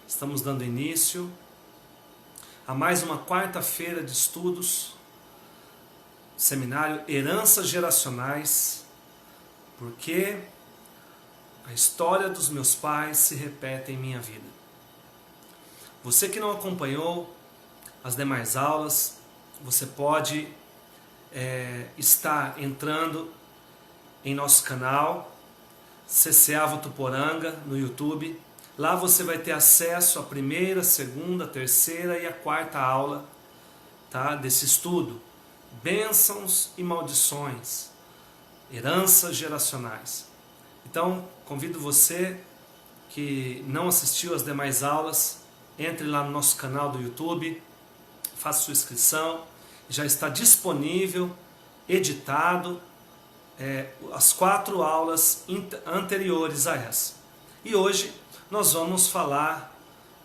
Estamos dando início a mais uma quarta-feira de estudos, seminário Heranças Geracionais, porque a história dos meus pais se repete em minha vida. Você que não acompanhou as demais aulas, você pode estar entrando em nosso canal CCA Votuporanga no YouTube. Lá você vai ter acesso à primeira, segunda, terceira e a quarta aula, tá, desse estudo. Bênçãos e maldições, heranças geracionais. Então, convido você que não assistiu às demais aulas, entre lá no nosso canal do YouTube, faça sua inscrição, já está disponível, editado, as 4 aulas anteriores a essa. E hoje nós vamos falar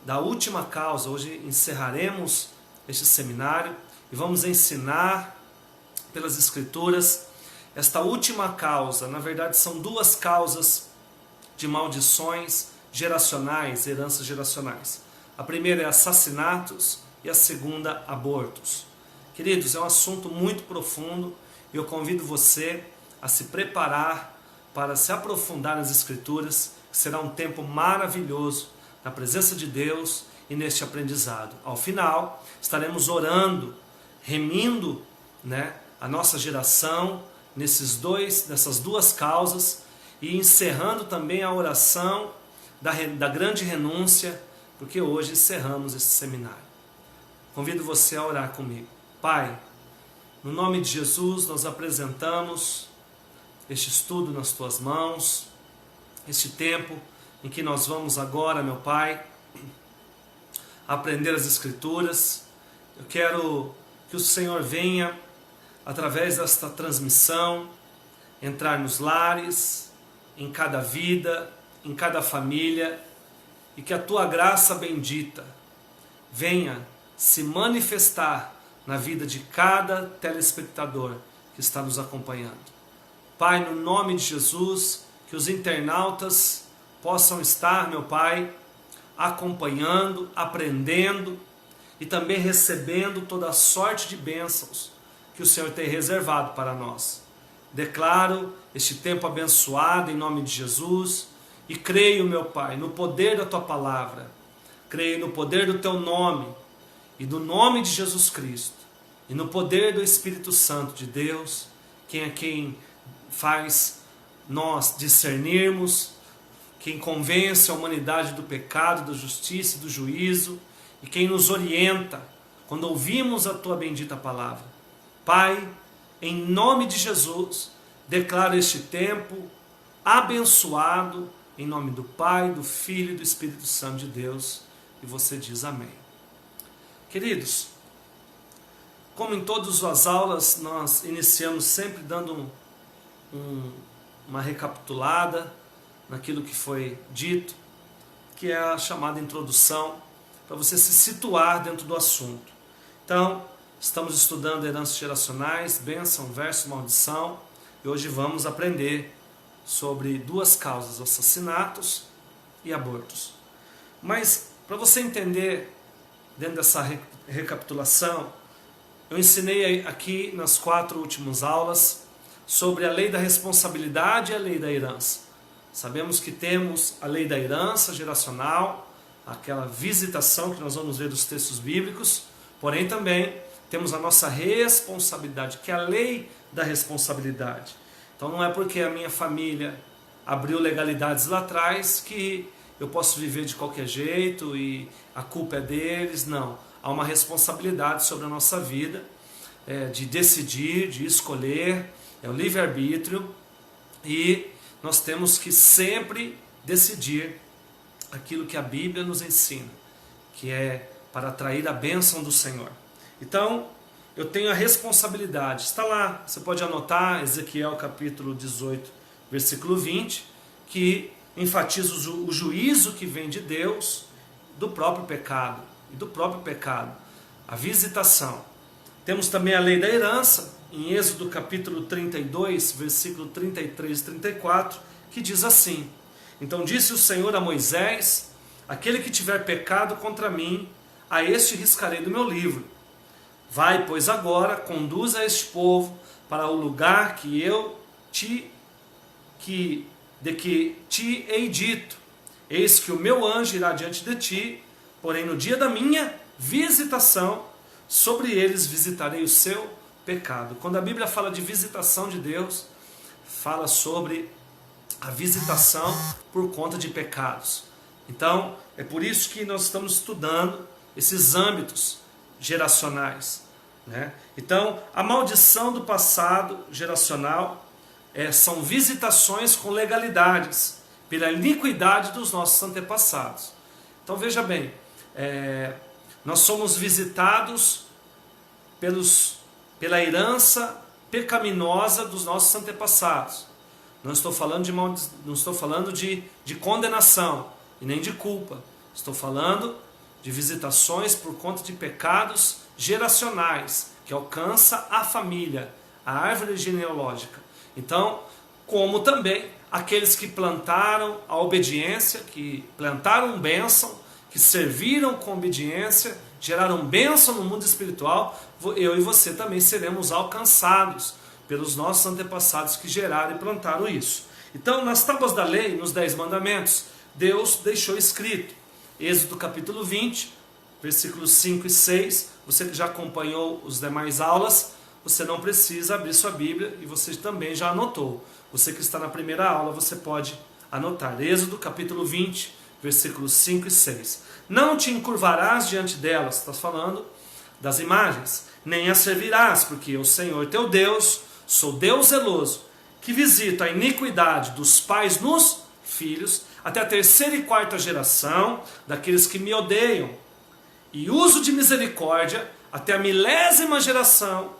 da última causa. Hoje encerraremos este seminário e vamos ensinar pelas Escrituras esta última causa. Na verdade são 2 causas de maldições geracionais, heranças geracionais. A primeira é assassinatos e a segunda, abortos. Queridos, é um assunto muito profundo e eu convido você a se preparar para se aprofundar nas Escrituras, que será um tempo maravilhoso na presença de Deus e neste aprendizado. Ao final, estaremos orando, remindo, a nossa geração nessas 2 causas e encerrando também a oração da grande renúncia, porque hoje encerramos esse seminário. Convido você a orar comigo. Pai, no nome de Jesus, nós apresentamos este estudo nas Tuas mãos, este tempo em que nós vamos agora, meu Pai, aprender as Escrituras. Eu quero que o Senhor venha, através desta transmissão, entrar nos lares, em cada vida, em cada família, e que a Tua graça bendita venha se manifestar na vida de cada telespectador que está nos acompanhando. Pai, no nome de Jesus, que os internautas possam estar, meu Pai, acompanhando, aprendendo e também recebendo toda a sorte de bênçãos que o Senhor tem reservado para nós. Declaro este tempo abençoado em nome de Jesus e creio, meu Pai, no poder da Tua palavra, creio no poder do Teu nome e do nome de Jesus Cristo e no poder do Espírito Santo de Deus, quem faz nós discernirmos, quem convence a humanidade do pecado, da justiça e do juízo, e quem nos orienta quando ouvimos a Tua bendita palavra. Pai, em nome de Jesus, declaro este tempo abençoado, em nome do Pai, do Filho e do Espírito Santo de Deus, e você diz amém. Queridos, como em todas as aulas, nós iniciamos sempre dando uma recapitulada naquilo que foi dito, que é a chamada introdução, para você se situar dentro do assunto. Então, estamos estudando heranças geracionais, bênção versus maldição, e hoje vamos aprender sobre 2 causas, assassinatos e abortos. Mas, para você entender, dentro dessa recapitulação, eu ensinei aqui nas 4 últimas aulas sobre a lei da responsabilidade e a lei da herança. Sabemos que temos a lei da herança geracional, aquela visitação que nós vamos ver dos textos bíblicos, porém também temos a nossa responsabilidade, que é a lei da responsabilidade. Então não é porque a minha família abriu legalidades lá atrás que eu posso viver de qualquer jeito e a culpa é deles, não. Há uma responsabilidade sobre a nossa vida, de decidir, de escolher, é o livre-arbítrio, e nós temos que sempre decidir aquilo que a Bíblia nos ensina, que é para atrair a bênção do Senhor. Então, eu tenho a responsabilidade, está lá, você pode anotar, Ezequiel capítulo 18, versículo 20, que enfatiza o juízo que vem de Deus do próprio pecado, a visitação. Temos também a lei da herança, em Êxodo capítulo 32, versículo 33 e 34, que diz assim: Então disse o Senhor a Moisés: aquele que tiver pecado contra mim, a este riscarei do meu livro. Vai, pois, agora, conduza este povo para o lugar que te hei dito. Eis que o meu anjo irá diante de ti, porém no dia da minha visitação, sobre eles visitarei o seu pecado. Quando a Bíblia fala de visitação de Deus, fala sobre a visitação por conta de pecados. Então, é por isso que nós estamos estudando esses âmbitos geracionais, né? Então, a maldição do passado geracional são visitações com legalidades, pela iniquidade dos nossos antepassados. Então, veja bem, nós somos visitados pela herança pecaminosa dos nossos antepassados. Não estou falando de condenação e nem de culpa. Estou falando de visitações por conta de pecados geracionais que alcança a família, a árvore genealógica. Então, como também aqueles que plantaram a obediência, que plantaram bênção, que serviram com obediência, geraram bênção no mundo espiritual, eu e você também seremos alcançados pelos nossos antepassados que geraram e plantaram isso. Então, nas tábuas da lei, nos 10 mandamentos, Deus deixou escrito, Êxodo capítulo 20, versículos 5 e 6, você que já acompanhou as demais aulas, você não precisa abrir sua Bíblia e você também já anotou. Você que está na primeira aula, você pode anotar. Êxodo capítulo 20, versículos 5 e 6. Não te encurvarás diante delas, está falando das imagens, nem as servirás, porque eu, Senhor teu Deus, sou Deus zeloso, que visita a iniquidade dos pais nos filhos, até a 3ª e 4ª geração daqueles que me odeiam, e uso de misericórdia até a 1000ª geração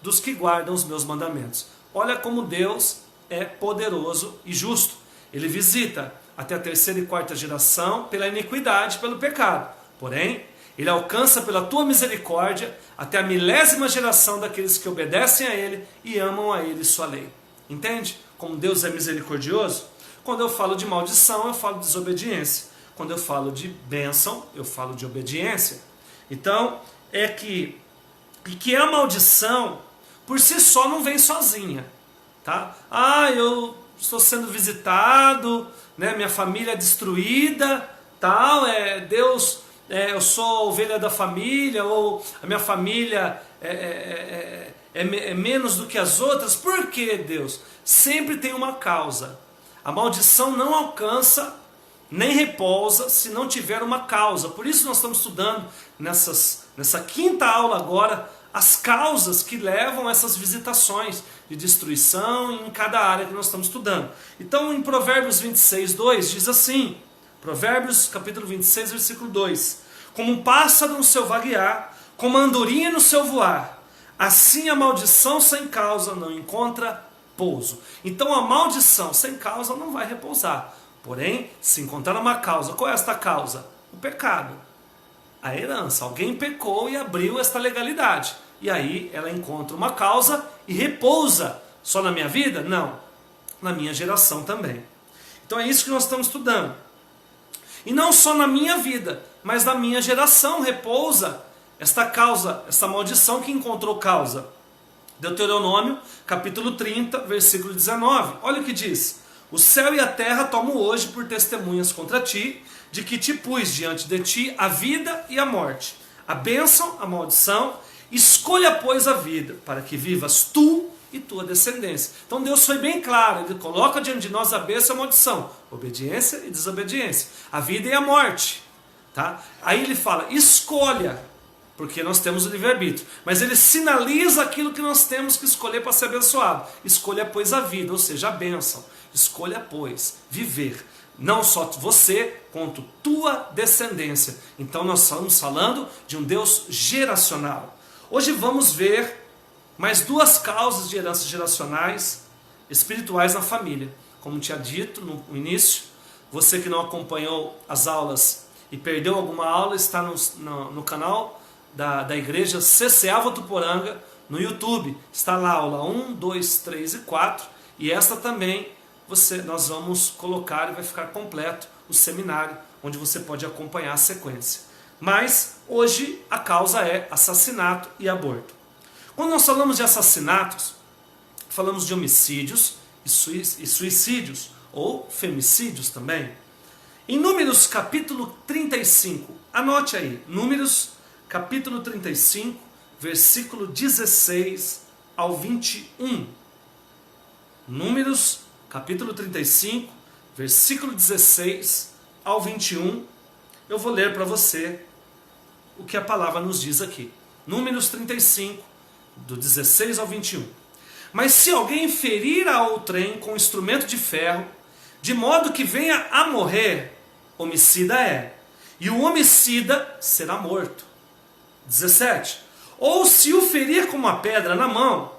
dos que guardam os meus mandamentos. Olha como Deus é poderoso e justo. Ele visita até a 3ª e 4ª geração pela iniquidade, pelo pecado. Porém, Ele alcança pela tua misericórdia até a 1000ª geração daqueles que obedecem a Ele e amam a Ele e sua lei. Entende como Deus é misericordioso? Quando eu falo de maldição, eu falo de desobediência. Quando eu falo de bênção, eu falo de obediência. Então, que a maldição, por si só, não vem sozinha. Tá? Eu estou sendo visitado, né? Minha família é destruída, tal, Deus, eu sou a ovelha da família, ou a minha família é menos do que as outras. Por que, Deus? Sempre tem uma causa. A maldição não alcança nem repousa se não tiver uma causa. Por isso nós estamos estudando nessa 5ª aula agora as causas que levam a essas visitações de destruição em cada área que nós estamos estudando. Então, em Provérbios 26, 2, diz assim, Provérbios capítulo 26, versículo 2, como um pássaro no seu vaguear, como a andorinha no seu voar, assim a maldição sem causa não encontra pouso. Então a maldição sem causa não vai repousar. Porém, se encontrar uma causa, qual é esta causa? O pecado. A herança. Alguém pecou e abriu esta legalidade. E aí ela encontra uma causa e repousa. Só na minha vida? Não. Na minha geração também. Então é isso que nós estamos estudando. E não só na minha vida, mas na minha geração repousa esta causa, esta maldição que encontrou causa. Deuteronômio, capítulo 30, versículo 19. Olha o que diz. O céu e a terra tomo hoje por testemunhas contra ti, de que te pus diante de ti a vida e a morte, a bênção, a maldição. Escolha, pois, a vida, para que vivas tu e tua descendência. Então Deus foi bem claro, Ele coloca diante de nós a bênção e a maldição, obediência e desobediência, a vida e a morte. Tá? Aí Ele fala, escolha, porque nós temos o livre-arbítrio, mas Ele sinaliza aquilo que nós temos que escolher para ser abençoado. Escolha, pois, a vida, ou seja, a bênção. Escolha, pois, viver. Não só você, quanto tua descendência. Então nós estamos falando de um Deus geracional. Hoje vamos ver mais 2 causas de heranças geracionais espirituais na família. Como tinha dito no início, você que não acompanhou as aulas e perdeu alguma aula, está no canal da igreja CCA Votuporanga, no YouTube. Está lá a aula 1, 2, 3 e 4. E esta também nós vamos colocar e vai ficar completo o seminário onde você pode acompanhar a sequência. Mas hoje a causa é assassinato e aborto. Quando nós falamos de assassinatos, falamos de homicídios e suicídios, ou femicídios também. Em Números capítulo 35, anote aí, Números capítulo 35, versículo 16 ao 21. Números capítulo 35, versículo 16 ao 21. Eu vou ler para você o que a palavra nos diz aqui. Números 35, do 16 ao 21. Mas se alguém ferir a outrem com instrumento de ferro, de modo que venha a morrer, homicida é, e o homicida será morto. 17. Ou se o ferir com uma pedra na mão,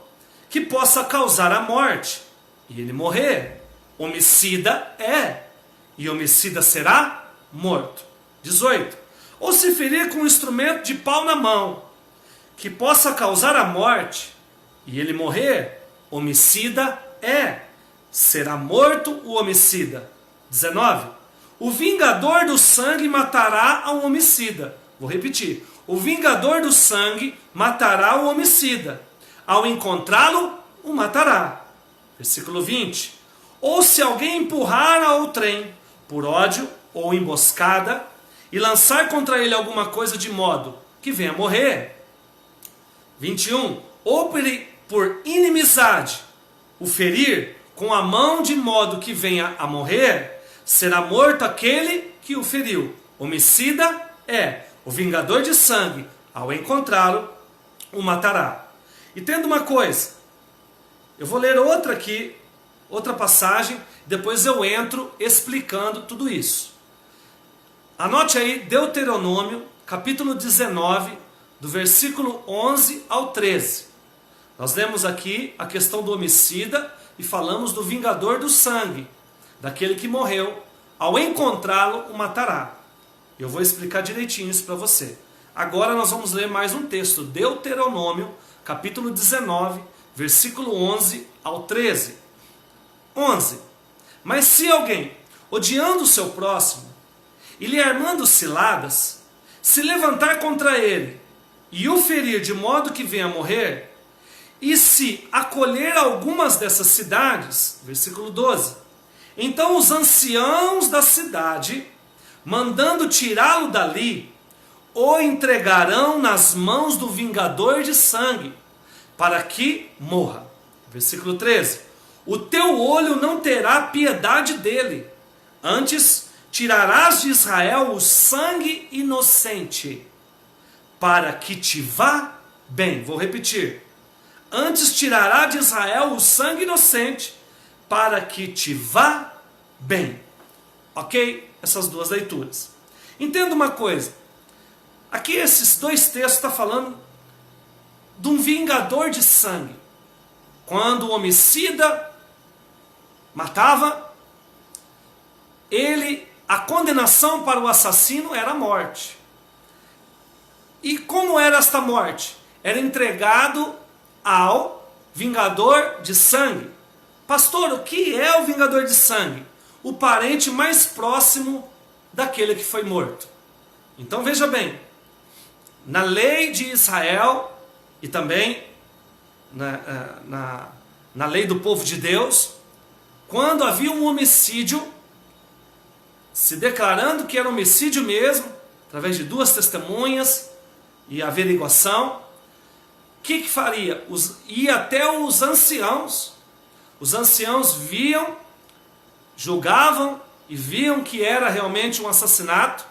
que possa causar a morte, e ele morrer, homicida é, e homicida será morto. 18. Ou se ferir com um instrumento de pau na mão, que possa causar a morte, e ele morrer, homicida é, será morto o homicida. 19. O vingador do sangue matará ao homicida. Vou repetir. O vingador do sangue matará o homicida. Ao encontrá-lo, o matará. Versículo 20. Ou se alguém empurrar ao trem, por ódio ou emboscada, e lançar contra ele alguma coisa de modo que venha a morrer. 21. Ou por inimizade o ferir com a mão de modo que venha a morrer, será morto aquele que o feriu. Homicida é, o vingador de sangue, ao encontrá-lo, o matará. E tendo uma coisa, eu vou ler outra aqui, outra passagem, depois eu entro explicando tudo isso. Anote aí Deuteronômio, capítulo 19, do versículo 11 ao 13. Nós lemos aqui a questão do homicida e falamos do vingador do sangue, daquele que morreu, ao encontrá-lo, o matará. Eu vou explicar direitinho isso para você. Agora nós vamos ler mais um texto, Deuteronômio, capítulo 19, versículo 11 ao 13. 11. Mas se alguém, odiando o seu próximo, e lhe armando ciladas, se levantar contra ele, e o ferir de modo que venha a morrer, e se acolher algumas dessas cidades, versículo 12, então os anciãos da cidade, mandando tirá-lo dali, o entregarão nas mãos do vingador de sangue, para que morra. Versículo 13, o teu olho não terá piedade dele, antes tirarás de Israel o sangue inocente, para que te vá bem. Vou repetir. Antes tirará de Israel o sangue inocente, para que te vá bem. Ok? Essas duas leituras. Entenda uma coisa. Aqui esses dois textos estão falando de um vingador de sangue. Quando o homicida matava, a condenação para o assassino era a morte. E como era esta morte? Era entregado ao vingador de sangue. Pastor, o que é o vingador de sangue? O parente mais próximo daquele que foi morto. Então veja bem, na lei de Israel e também na lei do povo de Deus, quando havia um homicídio, se declarando que era homicídio mesmo, através de duas testemunhas e averiguação, o que faria? Ia até os anciãos. Os anciãos viam, julgavam e viam que era realmente um assassinato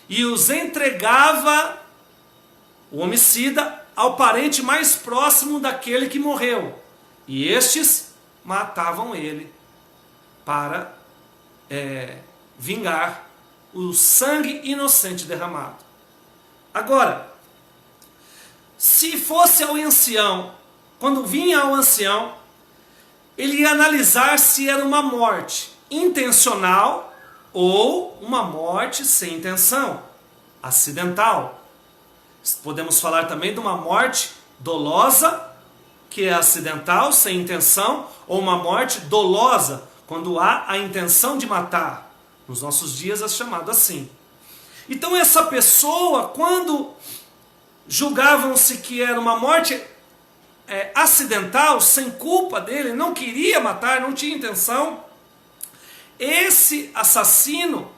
e os entregava o homicida ao parente mais próximo daquele que morreu. E estes matavam ele para vingar o sangue inocente derramado. Agora, se fosse ao ancião, quando vinha ao ancião, ele ia analisar se era uma morte intencional ou uma morte sem intenção, acidental. Podemos falar também de uma morte dolosa, que é acidental, sem intenção, ou uma morte dolosa, quando há a intenção de matar. Nos nossos dias é chamado assim. Então essa pessoa, quando julgavam-se que era uma morte acidental, sem culpa dele, não queria matar, não tinha intenção, esse assassino,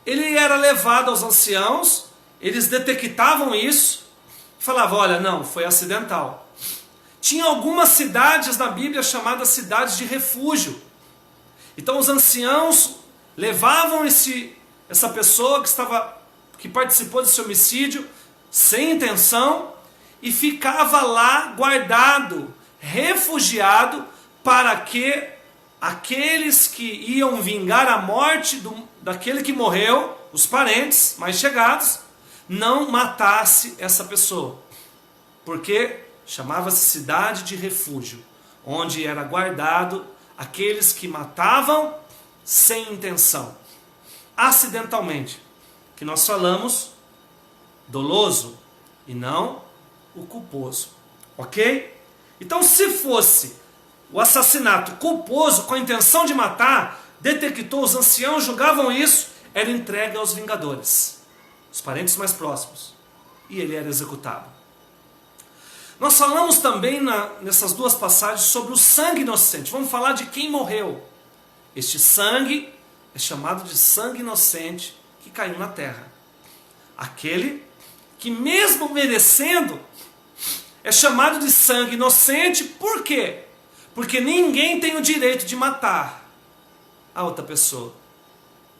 ele era levado aos anciãos, eles detectavam isso, falavam, olha, não, foi acidental. Tinha algumas cidades na Bíblia chamadas cidades de refúgio. Então os anciãos levavam essa pessoa que participou desse homicídio sem intenção e ficava lá guardado, refugiado, para que aqueles que iam vingar a morte daquele que morreu, os parentes mais chegados, não matasse essa pessoa. Porque chamava-se cidade de refúgio, onde era guardado aqueles que matavam sem intenção, acidentalmente, que nós falamos doloso e não o culposo, ok? Então, se fosse o assassinato culposo com a intenção de matar, detectou, os anciãos julgavam isso, era entregue aos vingadores, os parentes mais próximos, e ele era executado. Nós falamos também nessas duas passagens sobre o sangue inocente. Vamos falar de quem morreu. Este sangue é chamado de sangue inocente que caiu na terra. Aquele que mesmo merecendo é chamado de sangue inocente. Por quê? Porque ninguém tem o direito de matar a outra pessoa.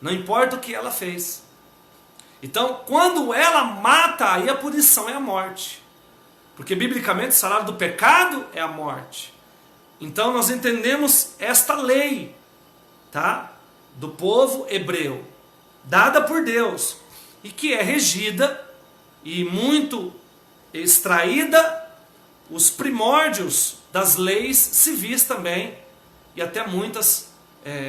Não importa o que ela fez. Então, quando ela mata, aí a punição é a morte. Porque biblicamente o salário do pecado é a morte. Então nós entendemos esta lei, tá? Do povo hebreu, dada por Deus, e que é regida e muito extraída os primórdios das leis civis também, e até muitas,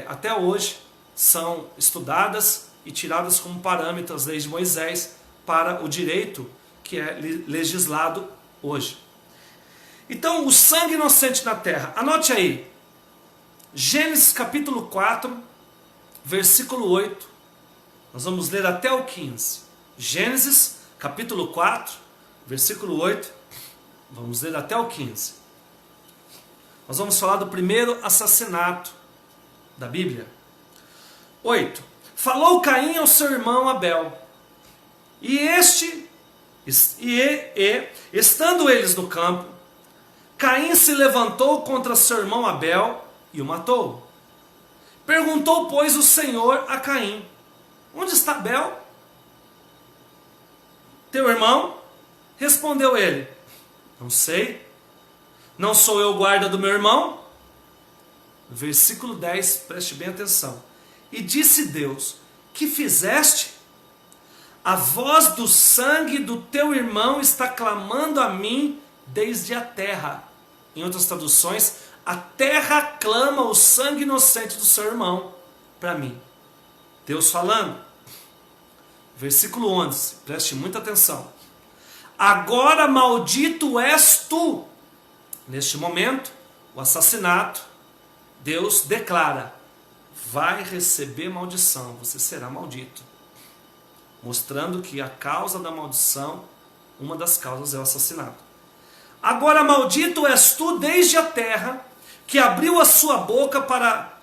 até hoje, são estudadas e tiradas como parâmetro as leis de Moisés para o direito que é legislado hoje. Então, o sangue inocente na terra. Anote aí. Gênesis capítulo 4, versículo 8. Nós vamos ler até o 15. Gênesis capítulo 4, versículo 8. Vamos ler até o 15. Nós vamos falar do primeiro assassinato da Bíblia. 8. Falou Caim ao seu irmão Abel. E estando eles no campo, Caim se levantou contra seu irmão Abel e o matou. Perguntou, pois, o Senhor a Caim: onde está Abel, teu irmão? Respondeu ele: não sei. Não sou eu guarda do meu irmão? Versículo 10, preste bem atenção. E disse Deus: que fizeste? A voz do sangue do teu irmão está clamando a mim desde a terra. Em outras traduções, a terra clama o sangue inocente do seu irmão para mim. Deus falando. Versículo 11, preste muita atenção. Agora maldito és tu. Neste momento, o assassinato, Deus declara: vai receber maldição, você será maldito. Mostrando que a causa da maldição, uma das causas é o assassinato. Agora maldito és tu desde a terra, que abriu a sua boca para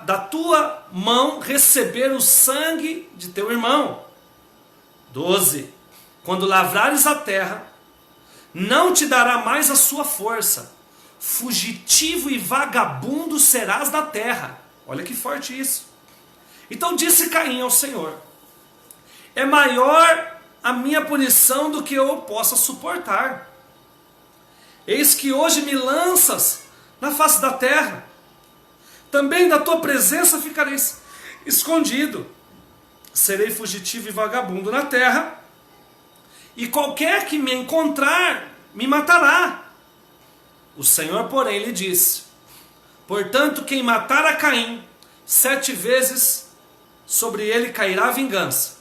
da tua mão receber o sangue de teu irmão. 12. Quando lavrares a terra, não te dará mais a sua força. Fugitivo e vagabundo serás na terra. Olha que forte isso. Então disse Caim ao Senhor: é maior a minha punição do que eu possa suportar. Eis que hoje me lanças na face da terra. Também da tua presença ficarei escondido. Serei fugitivo e vagabundo na terra, e qualquer que me encontrar me matará. O Senhor, porém, lhe disse: portanto, quem matar a Caim, 7 vezes sobre ele cairá a vingança.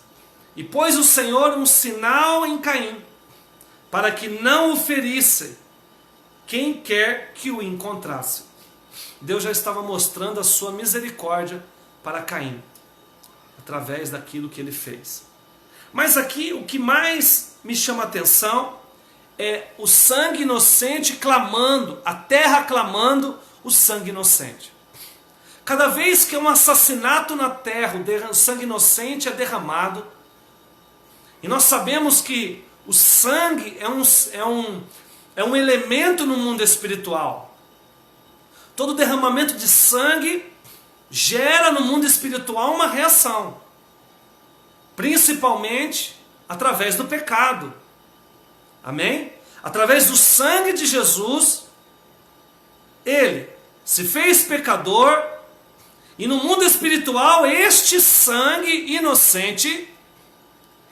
E pôs o Senhor um sinal em Caim, para que não o ferisse quem quer que o encontrasse. Deus já estava mostrando a sua misericórdia para Caim, através daquilo que ele fez. Mas aqui o que mais me chama a atenção é o sangue inocente clamando, a terra clamando o sangue inocente. Cada vez que é um assassinato na terra, o sangue inocente é derramado. E nós sabemos que o sangue é um elemento no mundo espiritual. Todo derramamento de sangue gera no mundo espiritual uma reação. Principalmente através do pecado. Amém? Através do sangue de Jesus, ele se fez pecador. E no mundo espiritual, este sangue inocente,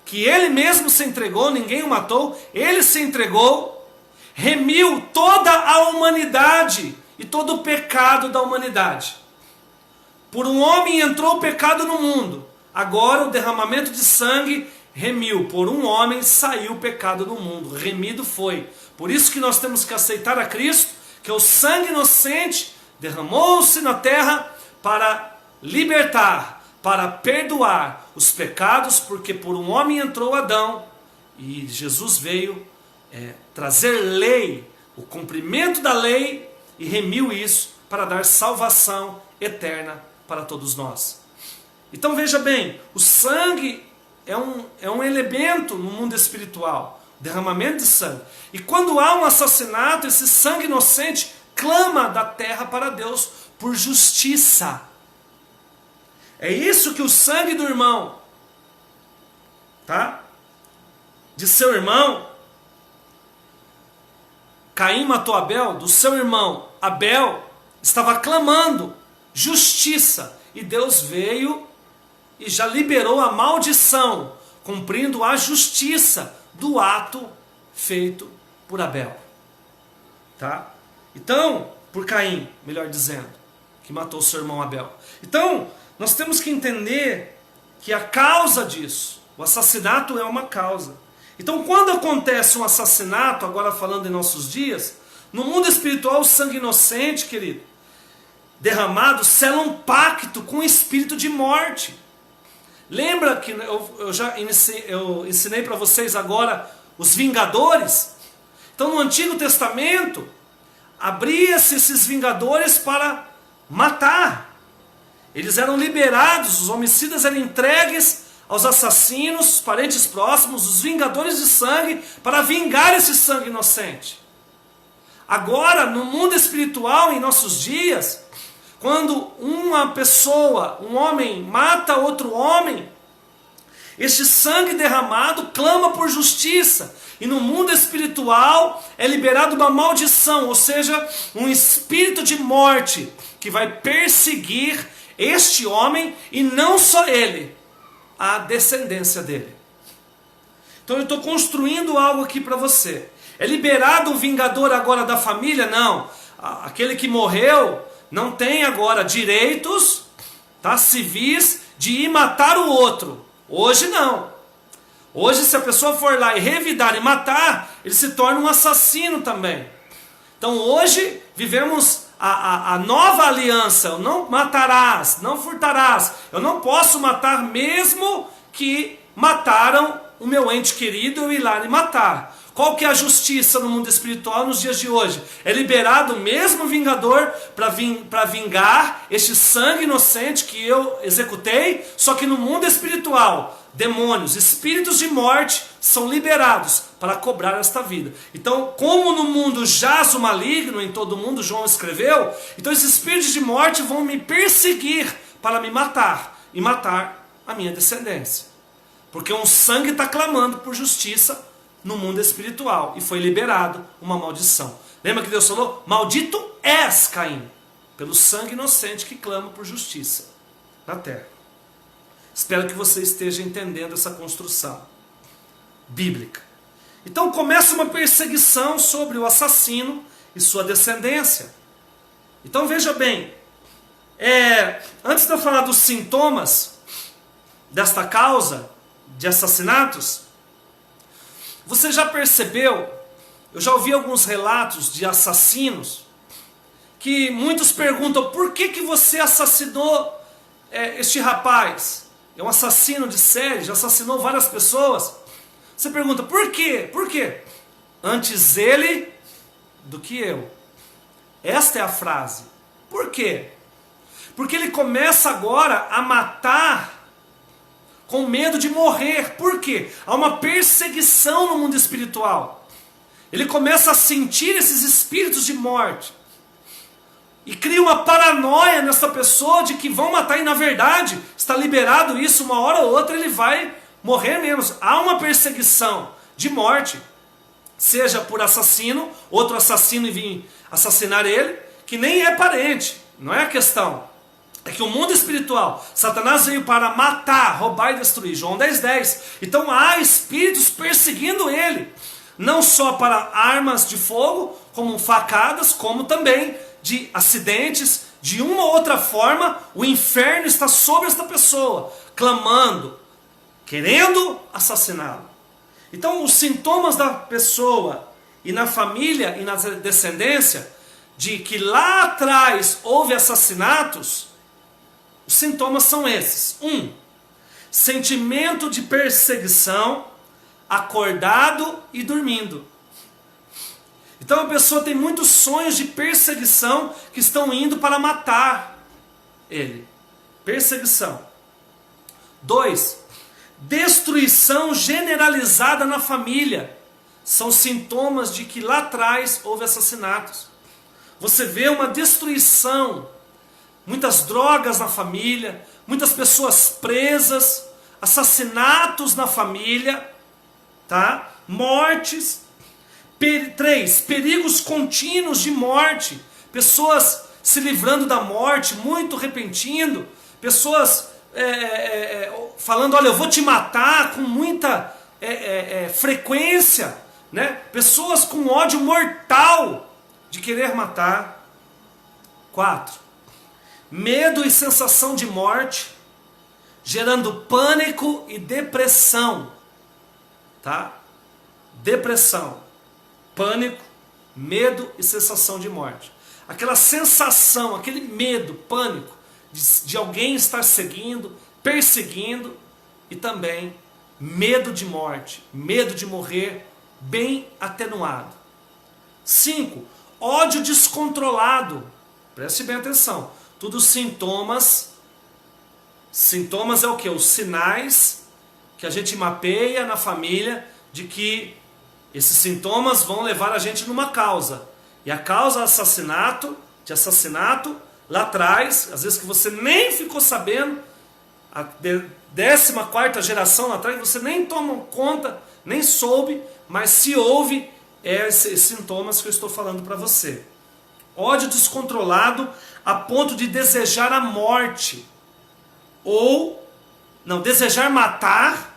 que ele mesmo se entregou, ninguém o matou, ele se entregou, remiu toda a humanidade e todo o pecado da humanidade. Por um homem entrou o pecado no mundo, agora o derramamento de sangue remiu. Por um homem saiu o pecado do mundo, remido foi. Por isso que nós temos que aceitar a Cristo, que o sangue inocente derramou-se na terra para libertar, para perdoar os pecados, porque por um homem entrou Adão, e Jesus veio trazer lei, o cumprimento da lei, e remiu isso para dar salvação eterna para todos nós. Então veja bem, o sangue é um elemento no mundo espiritual, derramamento de sangue. E quando há um assassinato, esse sangue inocente clama da terra para Deus por justiça. É isso que o sangue do irmão, tá? De seu irmão, Caim matou Abel, do seu irmão Abel, estava clamando justiça. E Deus veio e já liberou a maldição, cumprindo a justiça do ato feito por Abel. Tá? Então, por Caim, melhor dizendo, que matou seu irmão Abel. Então, nós temos que entender que a causa disso, o assassinato é uma causa. Então, quando acontece um assassinato, agora falando em nossos dias, no mundo espiritual, o sangue inocente, querido, derramado, sela um pacto com o espírito de morte. Lembra que eu ensinei para vocês agora os vingadores? Então, no Antigo Testamento, abria-se esses vingadores para matar. Eles eram liberados, os homicidas eram entregues aos assassinos, parentes próximos, os vingadores de sangue, para vingar esse sangue inocente. Agora, no mundo espiritual, em nossos dias, quando uma pessoa, um homem, mata outro homem, este sangue derramado clama por justiça. E no mundo espiritual é liberado uma maldição, ou seja, um espírito de morte que vai perseguir este homem, e não só ele, a descendência dele. Então eu estou construindo algo aqui para você. É liberado um vingador agora da família? Não. Aquele que morreu não tem agora direitos, tá, civis de ir matar o outro. Hoje não. Hoje, se a pessoa for lá e revidar e matar, ele se torna um assassino também. Então hoje vivemos a nova aliança. Não matarás, não furtarás. Eu não posso matar mesmo que mataram o meu ente querido, eu ir lá e matar. Qual que é a justiça no mundo espiritual nos dias de hoje? É liberado o mesmo vingador para vingar este sangue inocente que eu executei, só que no mundo espiritual, demônios, espíritos de morte são liberados para cobrar esta vida. Então, como no mundo jaz o maligno, em todo mundo, João escreveu, então esses espíritos de morte vão me perseguir para me matar e matar a minha descendência. Porque um sangue está clamando por justiça no mundo espiritual, e foi liberado uma maldição. Lembra que Deus falou? Maldito és, Caim, pelo sangue inocente que clama por justiça na terra. Espero que você esteja entendendo essa construção bíblica. Então começa uma perseguição sobre o assassino e sua descendência. Então veja bem, antes de eu falar dos sintomas desta causa de assassinatos, você já percebeu, eu já ouvi alguns relatos de assassinos, que muitos perguntam, por que você assassinou este rapaz é um assassino de série, já assassinou várias pessoas. Você pergunta, por quê? Por quê? Antes ele do que eu. Esta é a frase. Por quê? Porque ele começa agora a matar com medo de morrer. Por quê? Há uma perseguição no mundo espiritual. Ele começa a sentir esses espíritos de morte. E cria uma paranoia nessa pessoa de que vão matar, e na verdade está liberado isso, uma hora ou outra ele vai morrer menos. Há uma perseguição de morte, seja por assassino, outro assassino e vir assassinar ele, que nem é parente, não é a questão. É que o mundo espiritual, Satanás veio para matar, roubar e destruir, João 10:10. Então há espíritos perseguindo ele, não só para armas de fogo, como facadas, como também de acidentes. De uma ou outra forma, o inferno está sobre esta pessoa, clamando, querendo assassiná-lo. Então os sintomas da pessoa e na família e na descendência, de que lá atrás houve assassinatos, os sintomas são esses. 1. Sentimento de perseguição, acordado e dormindo. Então a pessoa tem muitos sonhos de perseguição que estão indo para matar ele. Perseguição. 2. Destruição generalizada na família. São sintomas de que lá atrás houve assassinatos. Você vê uma destruição, muitas drogas na família, muitas pessoas presas, assassinatos na família, tá? Mortes. 3. Perigos contínuos de morte, pessoas se livrando da morte, muito repentino, pessoas falando, olha, eu vou te matar com muita frequência, né? Pessoas com ódio mortal de querer matar. 4. Medo e sensação de morte, gerando pânico e depressão, tá? Depressão, pânico, medo e sensação de morte. Aquela sensação, aquele medo, pânico de alguém estar seguindo, perseguindo, e também medo de morte, medo de morrer, bem atenuado. 5. Ódio descontrolado. Preste bem atenção. Tudo sintomas. Sintomas é o que? Os sinais que a gente mapeia na família de que esses sintomas vão levar a gente numa causa. E a causa é de assassinato, lá atrás, às vezes que você nem ficou sabendo, a 14ª geração lá atrás, você nem tomou conta, nem soube, mas se houve, esses sintomas que eu estou falando para você. Ódio descontrolado a ponto de desejar a morte, desejar matar,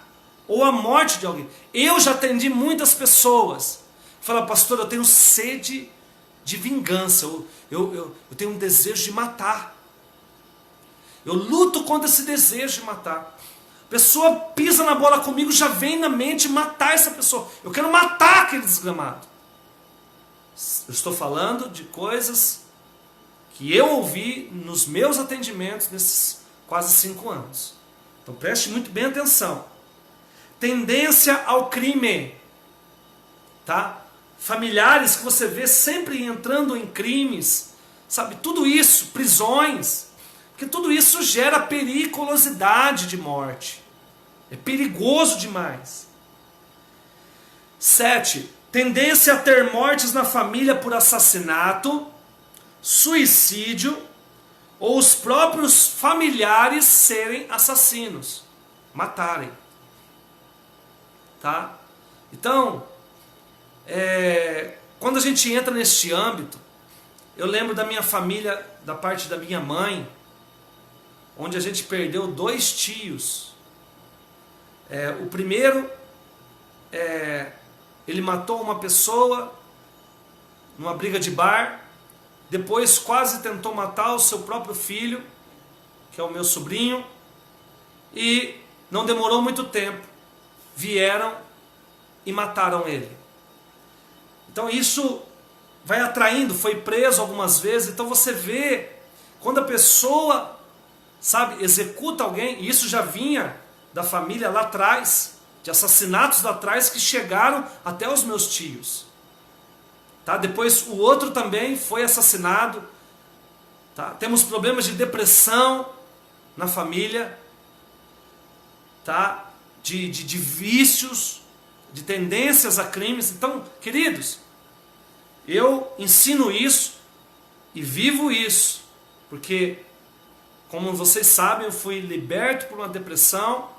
ou a morte de alguém. Eu já atendi muitas pessoas que falam, pastor, eu tenho sede de vingança, eu tenho um desejo de matar. Eu luto contra esse desejo de matar. A pessoa pisa na bola comigo, já vem na mente matar essa pessoa. Eu quero matar aquele desgramado. Eu estou falando de coisas que eu ouvi nos meus atendimentos nesses quase 5 anos. Então preste muito bem atenção. Tendência ao crime, tá? Familiares que você vê sempre entrando em crimes, sabe? Tudo isso, prisões, porque tudo isso gera periculosidade de morte. É perigoso demais. 7. Tendência a ter mortes na família por assassinato, suicídio, ou os próprios familiares serem assassinos, matarem. Tá? Então, quando a gente entra neste âmbito, eu lembro da minha família, da parte da minha mãe, onde a gente perdeu 2 tios. O primeiro, ele matou uma pessoa numa briga de bar, depois quase tentou matar o seu próprio filho, que é o meu sobrinho, e não demorou muito tempo. Vieram e mataram ele. Então isso vai atraindo, foi preso algumas vezes. Então você vê, quando a pessoa sabe, executa alguém, e isso já vinha da família lá atrás, de assassinatos lá atrás que chegaram até os meus tios. Tá? Depois o outro também foi assassinado. Tá? Temos problemas de depressão na família, tá? de vícios, de tendências a crimes. Então, queridos, eu ensino isso e vivo isso, porque, como vocês sabem, eu fui liberto por uma depressão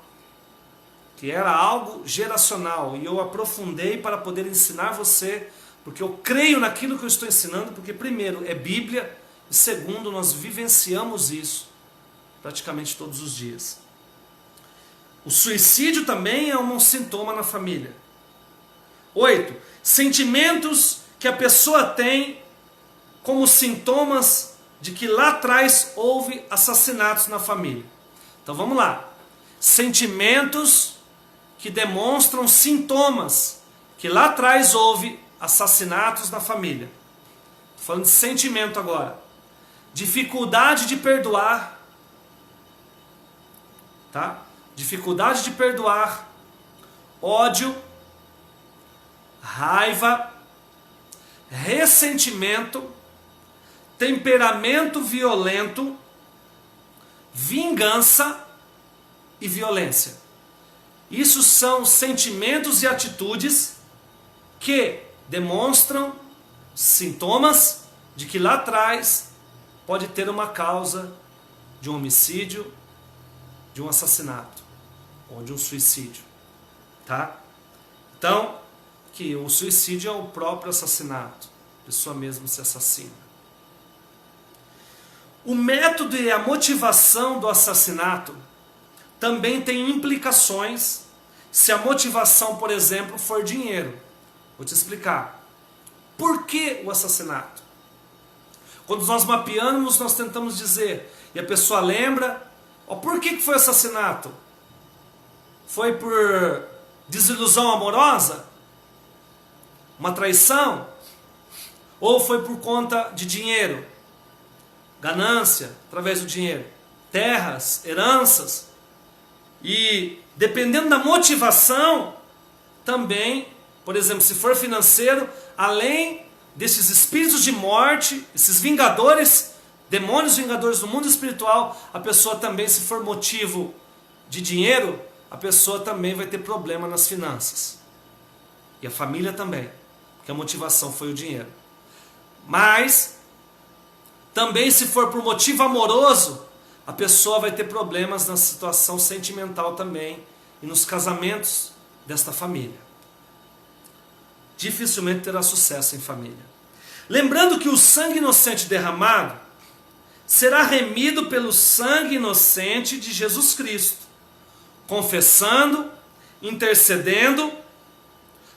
que era algo geracional, e eu aprofundei para poder ensinar você, porque eu creio naquilo que eu estou ensinando, porque primeiro é Bíblia, e segundo nós vivenciamos isso praticamente todos os dias. O suicídio também é um sintoma na família. 8. Sentimentos que a pessoa tem como sintomas de que lá atrás houve assassinatos na família. Então vamos lá. Sentimentos que demonstram sintomas que lá atrás houve assassinatos na família. Estou falando de sentimento agora. Dificuldade de perdoar. Tá? Dificuldade de perdoar. Ódio. Raiva. Ressentimento. Temperamento violento. Vingança e violência. Isso são sentimentos e atitudes que demonstram sintomas de que lá atrás pode ter uma causa de um homicídio, de um assassinato ou de um suicídio, tá? Então, que o suicídio é o próprio assassinato, a pessoa mesmo se assassina. O método e a motivação do assassinato também tem implicações se a motivação, por exemplo, for dinheiro. Vou te explicar. Por que o assassinato? Quando nós mapeamos, nós tentamos dizer, e a pessoa lembra, por que foi assassinato? Foi por desilusão amorosa? Uma traição? Ou foi por conta de dinheiro? Ganância, através do dinheiro? Terras, heranças? E dependendo da motivação, também, por exemplo, se for financeiro, além desses espíritos de morte, esses vingadores, demônios vingadores do mundo espiritual, a pessoa também, se for motivo de dinheiro, a pessoa também vai ter problema nas finanças. E a família também, porque a motivação foi o dinheiro. Mas, também se for por motivo amoroso, a pessoa vai ter problemas na situação sentimental também e nos casamentos desta família. Dificilmente terá sucesso em família. Lembrando que o sangue inocente derramado será remido pelo sangue inocente de Jesus Cristo, confessando, intercedendo,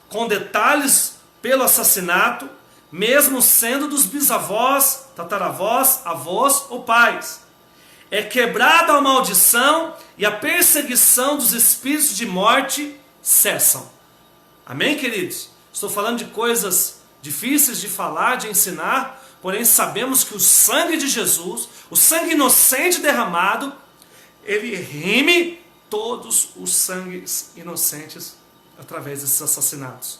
com detalhes pelo assassinato, mesmo sendo dos bisavós, tataravós, avós ou pais. É quebrada a maldição e a perseguição dos espíritos de morte cessam. Amém, queridos? Estou falando de coisas difíceis de falar, de ensinar, porém sabemos que o sangue de Jesus, o sangue inocente derramado, ele rime todos os sangues inocentes através desses assassinatos.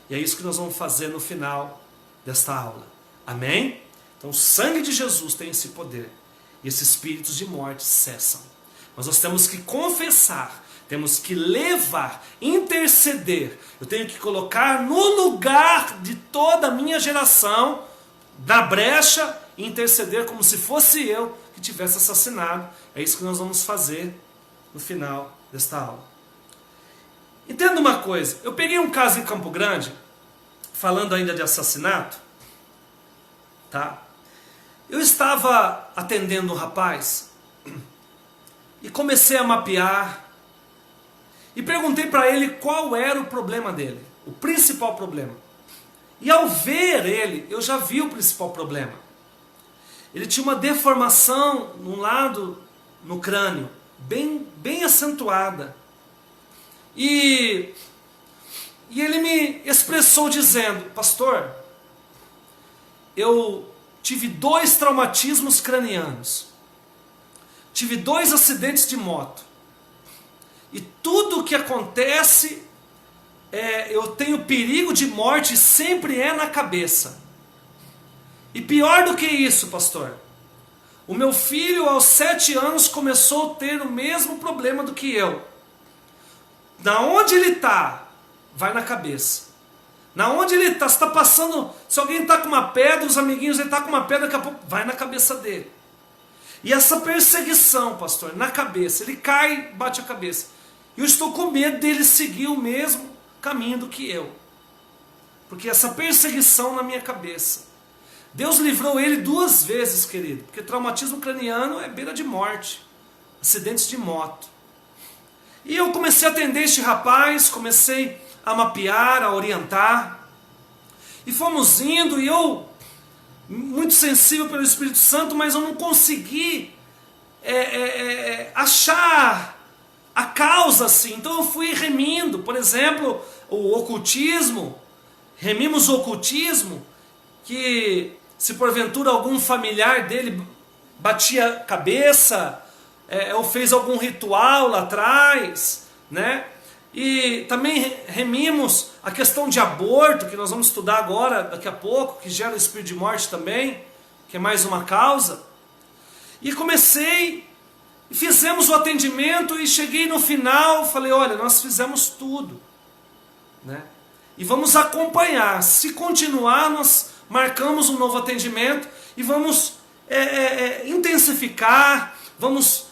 E é isso que nós vamos fazer no final desta aula. Amém? Então o sangue de Jesus tem esse poder. E esses espíritos de morte cessam. Mas nós temos que confessar, temos que levar, interceder. Eu tenho que colocar no lugar de toda a minha geração, na brecha, e interceder como se fosse eu que tivesse assassinado. É isso que nós vamos fazer no final desta aula. Entenda uma coisa, eu peguei um caso em Campo Grande, falando ainda de assassinato, tá? Eu estava atendendo um rapaz e comecei a mapear e perguntei para ele qual era o problema dele, o principal problema. E ao ver ele, eu já vi o principal problema. Ele tinha uma deformação num lado no crânio, bem acentuada. E ele me expressou dizendo: pastor, eu tive 2 traumatismos cranianos. tive 2 acidentes de moto. E tudo que acontece, eu tenho perigo de morte, sempre é na cabeça. E pior do que isso, pastor, o meu filho aos 7 anos começou a ter o mesmo problema do que eu. Na onde ele está, vai na cabeça. Na onde ele está, se está passando, se alguém está com uma pedra, os amiguinhos, ele está com uma pedra, daqui a pouco vai na cabeça dele. E essa perseguição, pastor, na cabeça, ele cai, bate a cabeça. E eu estou com medo dele seguir o mesmo caminho do que eu. Porque essa perseguição na minha cabeça. Deus livrou ele 2 vezes, querido. Porque traumatismo craniano é beira de morte. Acidentes de moto. E eu comecei a atender este rapaz, comecei a mapear, a orientar. E fomos indo, e eu, muito sensível pelo Espírito Santo, mas eu não consegui achar a causa assim. Então eu fui remindo, por exemplo, o ocultismo. Remimos o ocultismo, que se porventura algum familiar dele batia a cabeça, ou fez algum ritual lá atrás, né? E também remimos a questão de aborto, que nós vamos estudar agora, daqui a pouco, que gera o espírito de morte também, que é mais uma causa. E fizemos o atendimento e cheguei no final, falei, olha, nós fizemos tudo, né? E vamos acompanhar, se continuar, nós marcamos um novo atendimento e vamos intensificar, vamos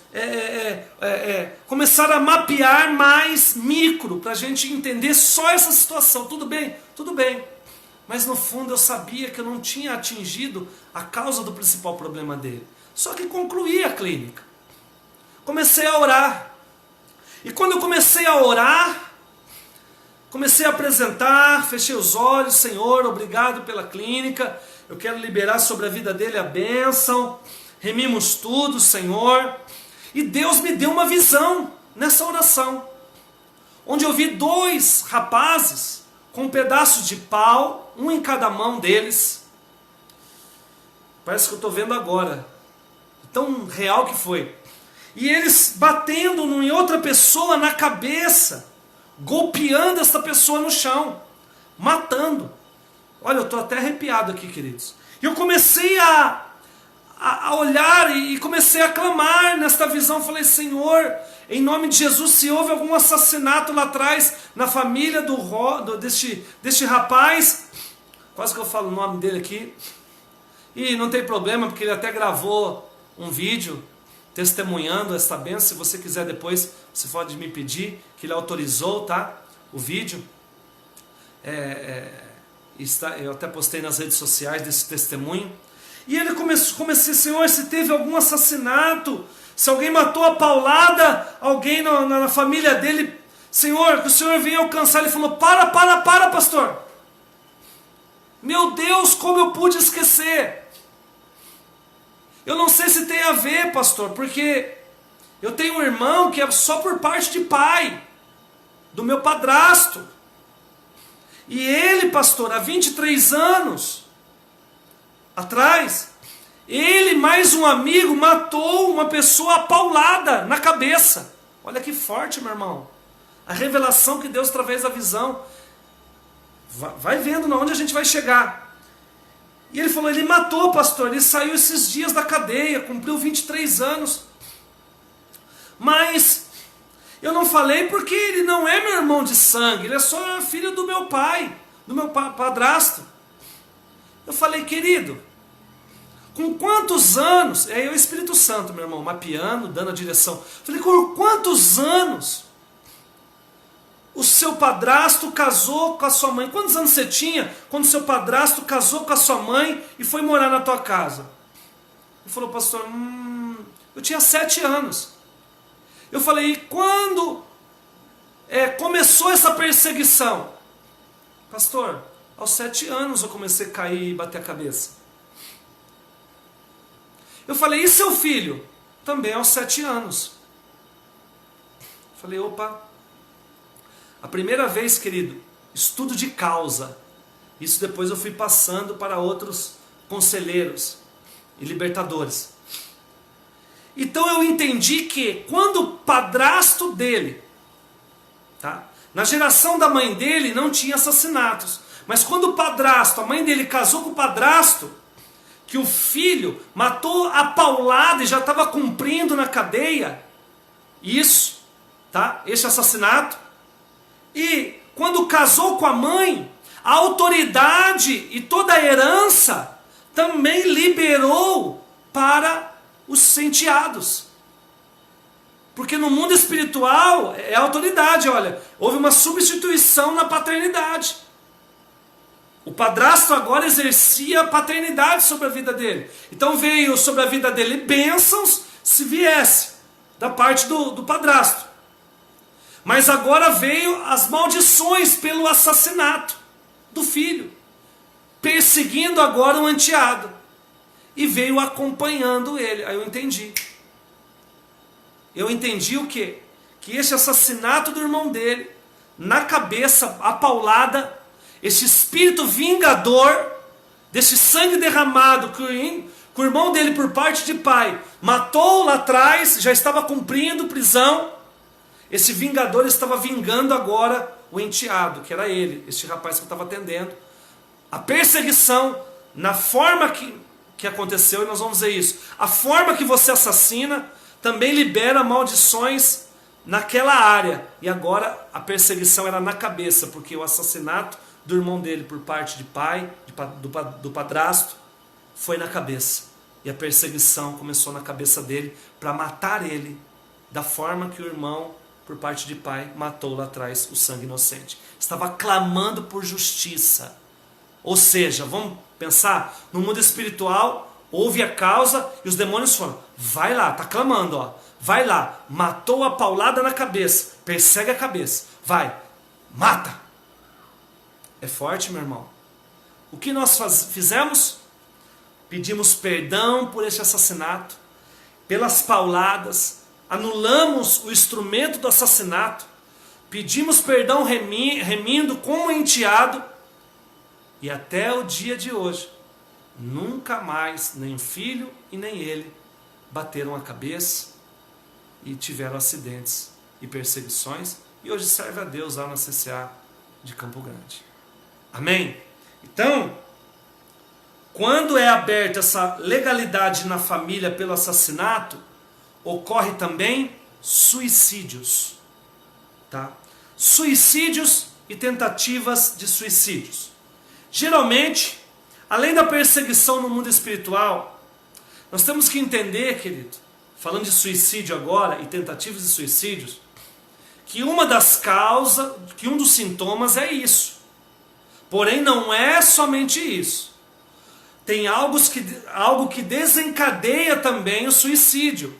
começar a mapear mais micro, para a gente entender só essa situação. Tudo bem? Tudo bem. Mas no fundo eu sabia que eu não tinha atingido a causa do principal problema dele. Só que concluí a clínica. Comecei a orar. E quando eu comecei a orar, comecei a apresentar, fechei os olhos, Senhor, obrigado pela clínica, eu quero liberar sobre a vida dele a bênção, remimos tudo, Senhor. E Deus me deu uma visão nessa oração, onde eu vi 2 rapazes com pedaços de pau, um em cada mão deles. Parece que eu estou vendo agora, tão real que foi. E eles batendo em outra pessoa na cabeça, golpeando essa pessoa no chão, matando. Olha, eu estou até arrepiado aqui, queridos. E eu comecei a olhar e comecei a clamar nesta visão. Falei, Senhor, em nome de Jesus, se houve algum assassinato lá atrás, na família deste rapaz, quase que eu falo o nome dele aqui, e não tem problema, porque ele até gravou um vídeo testemunhando esta bênção. Se você quiser depois, você pode me pedir, que ele autorizou, tá? O vídeo. Eu até postei nas redes sociais desse testemunho. E ele comecei, Senhor, se teve algum assassinato, se alguém matou a paulada, alguém na família dele, Senhor, que o Senhor venha alcançar. Ele falou, para, pastor. Meu Deus, como eu pude esquecer? Eu não sei se tem a ver, pastor, porque eu tenho um irmão que é só por parte de pai, do meu padrasto. E ele, pastor, há 23 anos atrás, ele mais um amigo matou uma pessoa apaulada na cabeça. Olha que forte, meu irmão. A revelação que Deus, através da visão, vai vendo onde a gente vai chegar. E ele falou, ele matou, pastor, ele saiu esses dias da cadeia, cumpriu 23 anos. Mas eu não falei porque ele não é meu irmão de sangue, ele é só filho do meu pai, do meu padrasto. Eu falei, querido, com quantos anos, aí é o Espírito Santo, meu irmão, mapeando, dando a direção. Falei, com quantos anos o seu padrasto casou com a sua mãe? Quantos anos você tinha quando seu padrasto casou com a sua mãe e foi morar na tua casa? Ele falou, pastor, eu tinha 7 anos. Eu falei, e quando começou essa perseguição? Pastor, aos 7 anos eu comecei a cair e bater a cabeça. Eu falei, e seu filho? Também aos 7 anos. Eu falei, opa. A primeira vez, querido, estudo de causa. Isso depois eu fui passando para outros conselheiros e libertadores. Então eu entendi que quando o padrasto dele, tá? Na geração da mãe dele não tinha assassinatos, mas quando o padrasto, a mãe dele casou com o padrasto, que o filho matou a paulada e já estava cumprindo na cadeia, isso, tá? Esse assassinato. E quando casou com a mãe, a autoridade e toda a herança também liberou para os enteados. Porque no mundo espiritual é autoridade, olha, houve uma substituição na paternidade. O padrasto agora exercia paternidade sobre a vida dele. Então veio sobre a vida dele bênçãos, se viesse, da parte do padrasto. Mas agora veio as maldições pelo assassinato do filho, perseguindo agora o enteado. E veio acompanhando ele. Aí eu entendi. Eu entendi o quê? Que esse assassinato do irmão dele, na cabeça, a paulada, esse espírito vingador, desse sangue derramado que o irmão dele, por parte de pai, matou lá atrás, já estava cumprindo prisão. Esse vingador estava vingando agora o enteado, que era ele, este rapaz que eu estava atendendo. A perseguição, na forma que aconteceu, e nós vamos ver isso. A forma que você assassina também libera maldições naquela área. E agora a perseguição era na cabeça, porque o assassinato do irmão dele por parte de pai, do padrasto, foi na cabeça. E a perseguição começou na cabeça dele para matar ele da forma que o irmão, por parte de pai, matou lá atrás o sangue inocente. Estava clamando por justiça. Ou seja, vamos pensar, no mundo espiritual, houve a causa e os demônios foram, vai lá, está clamando, ó, vai lá, matou a paulada na cabeça, persegue a cabeça, vai, mata. É forte, meu irmão. O que nós fizemos? Pedimos perdão por esse assassinato, pelas pauladas, anulamos o instrumento do assassinato, pedimos perdão remindo como enteado, e até o dia de hoje, nunca mais, nem o filho e nem ele, bateram a cabeça e tiveram acidentes e perseguições, e hoje serve a Deus lá na CCA de Campo Grande. Amém? Então, quando é aberta essa legalidade na família pelo assassinato, ocorre também suicídios, tá? Suicídios e tentativas de suicídios. Geralmente, além da perseguição no mundo espiritual, nós temos que entender, querido, falando de suicídio agora e tentativas de suicídios, que uma das causas, que um dos sintomas é isso. Porém, não é somente isso. Tem algo que desencadeia também o suicídio.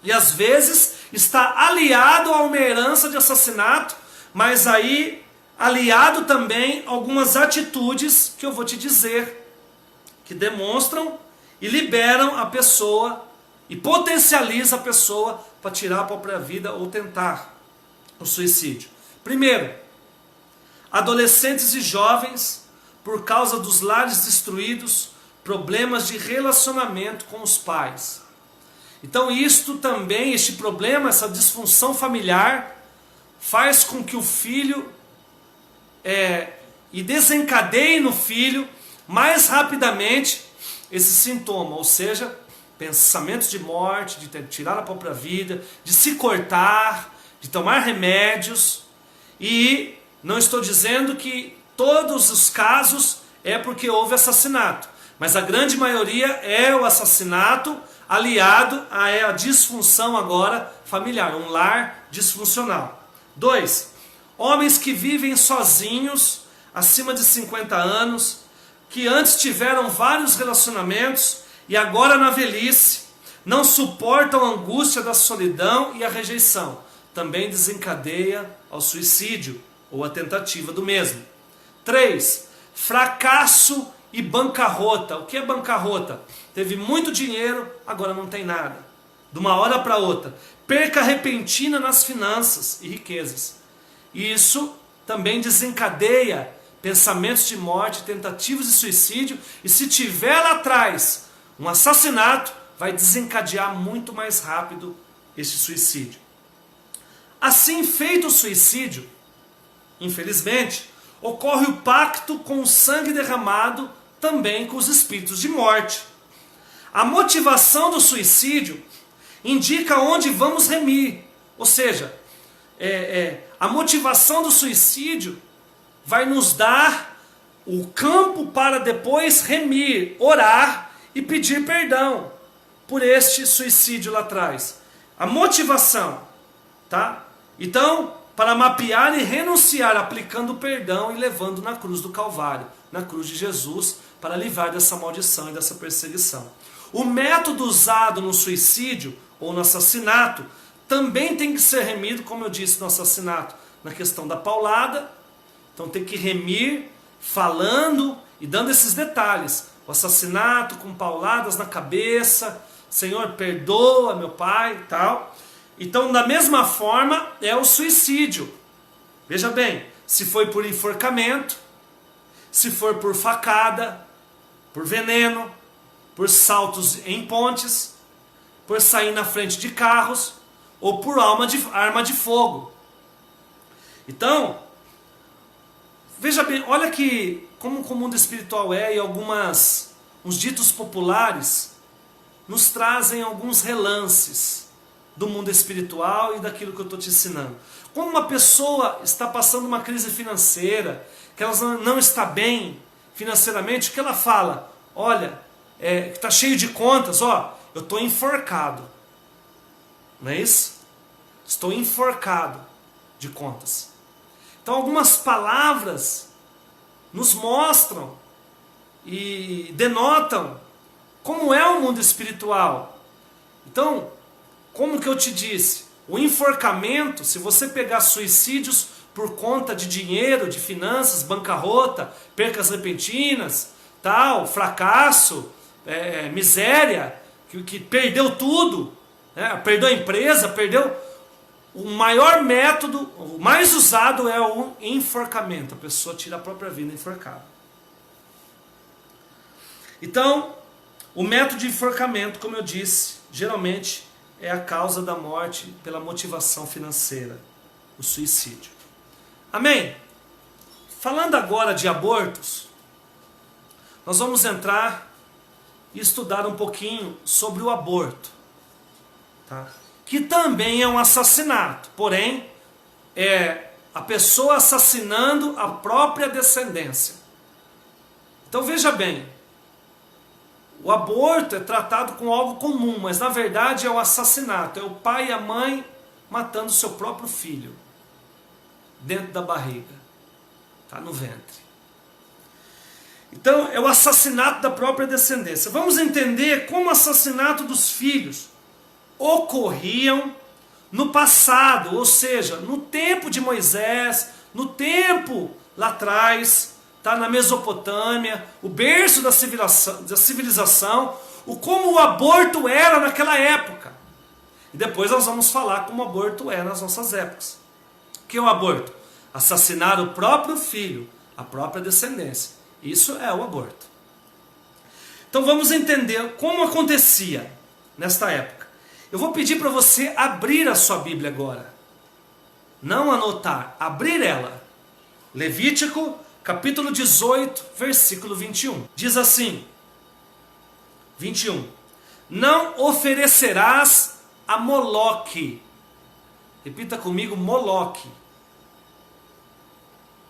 E às vezes está aliado a uma herança de assassinato, mas aí aliado também a algumas atitudes que eu vou te dizer, que demonstram e liberam a pessoa e potencializa a pessoa para tirar a própria vida ou tentar o suicídio. Primeiro, adolescentes e jovens, por causa dos lares destruídos, problemas de relacionamento com os pais. Então isto também, este problema, essa disfunção familiar, faz com que o filho e desencadeie no filho mais rapidamente esse sintoma, ou seja, pensamentos de morte, de tirar a própria vida, de se cortar, de tomar remédios. E não estou dizendo que todos os casos é porque houve assassinato, mas a grande maioria é o assassinato aliado à disfunção agora familiar, um lar disfuncional. 2. Homens que vivem sozinhos, acima de 50 anos, que antes tiveram vários relacionamentos e agora na velhice não suportam a angústia da solidão e a rejeição. Também desencadeia ao suicídio ou a tentativa do mesmo. 3. Fracasso e bancarrota. O que é bancarrota? Teve muito dinheiro, agora não tem nada. De uma hora para outra. Perca repentina nas finanças e riquezas. Isso também desencadeia pensamentos de morte, tentativas de suicídio. E se tiver lá atrás um assassinato, vai desencadear muito mais rápido este suicídio. Assim feito o suicídio, infelizmente, ocorre o pacto com o sangue derramado também com os espíritos de morte. A motivação do suicídio indica onde vamos remir, ou seja, a motivação do suicídio vai nos dar o campo para depois remir, orar e pedir perdão por este suicídio lá atrás. A motivação, tá? Então, para mapear e renunciar, aplicando o perdão e levando na cruz do Calvário, na cruz de Jesus, para livrar dessa maldição e dessa perseguição. O método usado no suicídio ou no assassinato também tem que ser remido, como eu disse no assassinato, na questão da paulada. Então tem que remir, falando e dando esses detalhes. O assassinato com pauladas na cabeça, Senhor, perdoa meu pai e tal. Então, da mesma forma, é o suicídio. Veja bem, se foi por enforcamento, se for por facada, por veneno, por saltos em pontes, por sair na frente de carros, ou por arma de fogo. Então, veja bem, olha que como o mundo espiritual é, e uns ditos populares nos trazem alguns relances do mundo espiritual e daquilo que eu estou te ensinando. Quando uma pessoa está passando uma crise financeira, que ela não está bem financeiramente, o que ela fala? Olha, está cheio de contas, eu estou enforcado. Não é isso? Estou enforcado de contas. Então algumas palavras nos mostram e denotam como é o mundo espiritual. Então, como que eu te disse, o enforcamento, se você pegar suicídios por conta de dinheiro, de finanças, bancarrota, percas repentinas, tal, fracasso, miséria, que perdeu tudo, perdeu a empresa, perdeu... O maior método, o mais usado é o enforcamento. A pessoa tira a própria vida enforcada. Então, o método de enforcamento, como eu disse, geralmente é a causa da morte pela motivação financeira, o suicídio. Amém? Falando agora de abortos, nós vamos entrar e estudar um pouquinho sobre o aborto, tá? Que também é um assassinato, porém é a pessoa assassinando a própria descendência. Então veja bem, o aborto é tratado como algo comum, mas na verdade é o assassinato, é o pai e a mãe matando seu próprio filho dentro da barriga, tá, no ventre. Então é o assassinato da própria descendência. Vamos entender como o assassinato dos filhos ocorriam no passado, ou seja, no tempo de Moisés, no tempo lá atrás, tá, na Mesopotâmia, o berço da civilização, como o aborto era naquela época. E depois nós vamos falar como o aborto é nas nossas épocas. O que é o aborto? Assassinar o próprio filho, a própria descendência. Isso é o aborto. Então vamos entender como acontecia nesta época. Eu vou pedir para você abrir a sua Bíblia agora. Não anotar, abrir ela. Levítico, capítulo 18, versículo 21. Diz assim, 21. Não oferecerás a Moloque. Repita comigo, Moloque.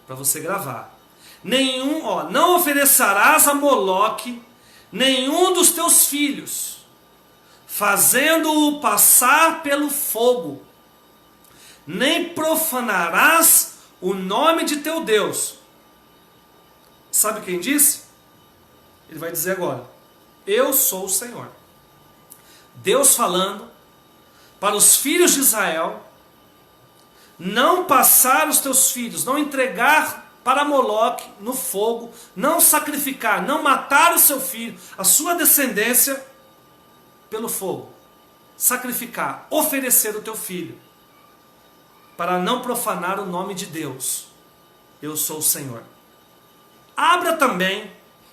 Para você gravar. Não oferecerás a Moloque nenhum dos teus filhos, fazendo-o passar pelo fogo, nem profanarás o nome de teu Deus. Sabe quem disse? Ele vai dizer agora, eu sou o Senhor. Deus falando para os filhos de Israel, não passar os teus filhos, não entregar para Moloque no fogo, não sacrificar, não matar o seu filho, a sua descendência, pelo fogo, sacrificar, oferecer o teu filho, para não profanar o nome de Deus. Eu sou o Senhor. Abra também,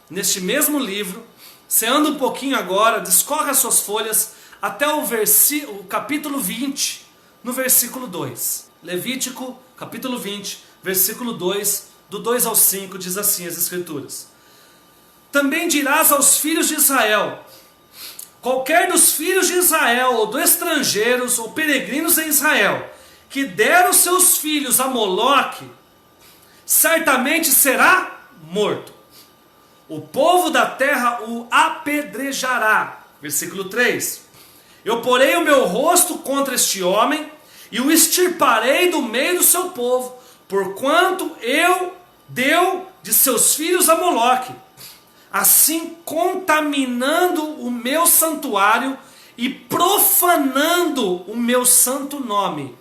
neste mesmo livro, Você anda um pouquinho agora, descorre as suas folhas até o capítulo 20, no versículo 2. Levítico, capítulo 20, versículo 2, do 2 ao 5, diz assim as Escrituras. Também dirás aos filhos de Israel: qualquer dos filhos de Israel, ou dos estrangeiros, ou peregrinos em Israel, que der os seus filhos a Moloque, certamente será morto. O povo da terra o apedrejará. Versículo 3. Eu porei o meu rosto contra este homem, e o extirparei do meio do seu povo, porquanto deu de seus filhos a Moloque, assim contaminando o meu santuário e profanando o meu santo nome.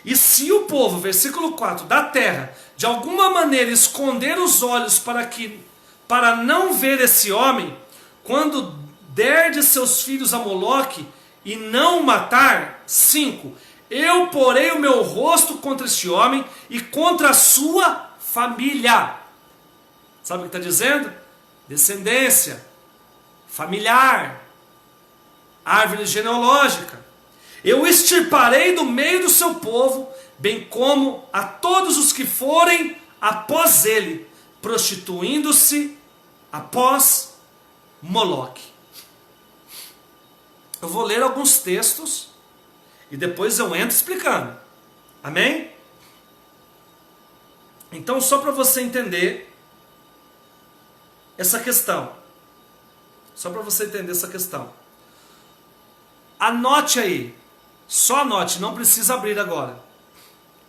E se o povo, versículo 4, da terra, de alguma maneira esconder os olhos para não ver esse homem, quando der de seus filhos a Moloque e não o matar, 5, eu porei o meu rosto contra este homem e contra a sua família. Sabe o que está dizendo? Descendência, familiar, árvore genealógica. Eu extirparei do meio do seu povo, bem como a todos os que forem após ele, prostituindo-se após Moloque. Eu vou ler alguns textos e depois eu entro explicando. Amém? Então, só para você entender essa questão. Só para você entender essa questão. Anote aí. Só anote, não precisa abrir agora.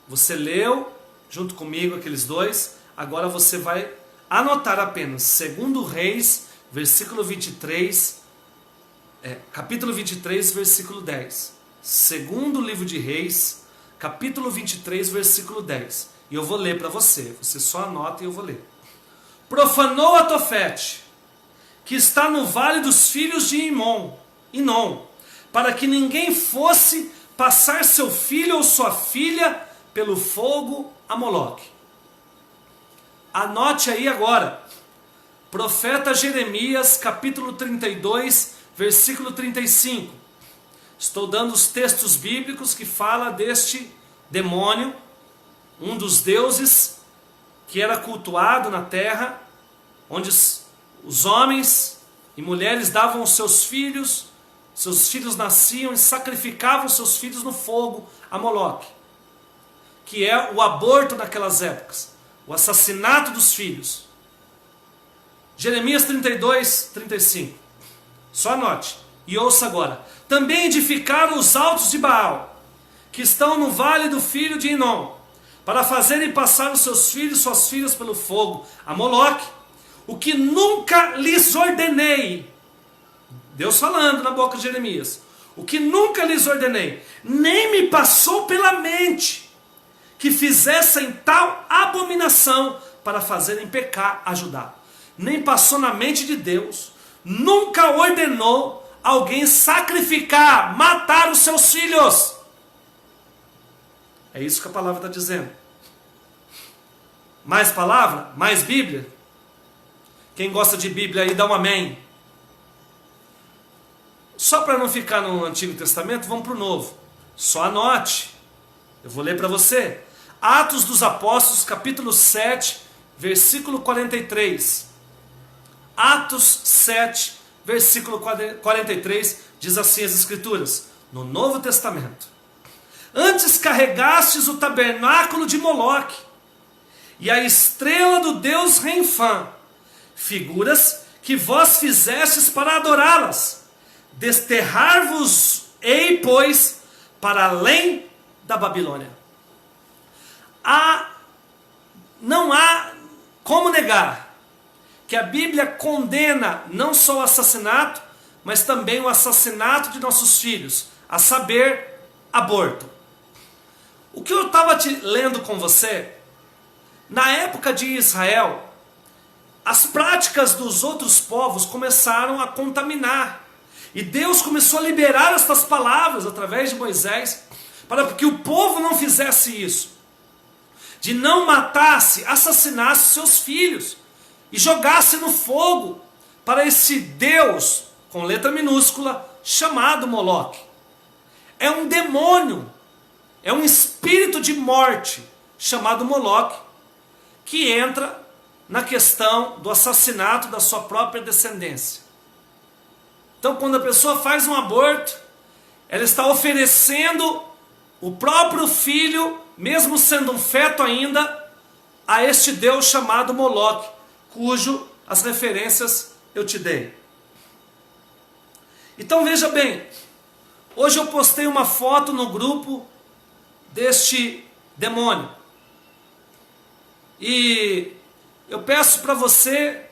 Você leu junto comigo aqueles dois. Agora você vai anotar apenas 2 Reis, versículo 23, capítulo 23, versículo 10. Segundo livro de Reis, capítulo 23, versículo 10. E eu vou ler para você. Você só anota e eu vou ler. Profanou a Tofete, que está no vale dos filhos de Inom, para que ninguém fosse passar seu filho ou sua filha pelo fogo a Moloque. Anote aí agora. Profeta Jeremias, capítulo 32, versículo 35. Estou dando os textos bíblicos que fala deste demônio, um dos deuses que era cultuado na terra, onde os homens e mulheres davam os seus filhos nasciam e sacrificavam seus filhos no fogo a Moloque, que é o aborto naquelas épocas, o assassinato dos filhos. Jeremias 32, 35. Só anote e ouça agora. Também edificaram os altos de Baal, que estão no vale do filho de Inom, para fazerem passar os seus filhos e suas filhas pelo fogo a Moloque, o que nunca lhes ordenei. Deus falando na boca de Jeremias. O que nunca lhes ordenei, nem me passou pela mente, que fizessem tal abominação para fazerem pecar a Judá. Nem passou na mente de Deus, nunca ordenou alguém sacrificar, matar os seus filhos. É isso que a palavra está dizendo. Mais palavra? Mais Bíblia? Quem gosta de Bíblia aí dá um amém. Só para não ficar no Antigo Testamento, vamos para o Novo. Só anote. Eu vou ler para você. Atos dos Apóstolos, capítulo 7, versículo 43. Atos 7, versículo 43, diz assim as Escrituras, no Novo Testamento. Antes carregastes o tabernáculo de Moloque e a estrela do deus Renfã, figuras que vós fizestes para adorá-las. Desterrar-vos-ei, pois, para além da Babilônia. Não há como negar que a Bíblia condena não só o assassinato, mas também o assassinato de nossos filhos, a saber, aborto. O que eu estava lendo com você, na época de Israel, as práticas dos outros povos começaram a contaminar. E Deus começou a liberar estas palavras através de Moisés, para que o povo não fizesse isso. De não matasse, assassinasse seus filhos. e jogasse no fogo para esse Deus, com letra minúscula, chamado Moloque. É um demônio, é um espírito de morte, chamado Moloque, que entra na questão do assassinato da sua própria descendência. Então, quando a pessoa faz um aborto, ela está oferecendo o próprio filho, mesmo sendo um feto ainda, a este Deus chamado Moloque, cujo as referências eu te dei. Então veja bem, hoje eu postei uma foto no grupo deste demônio. E eu peço para você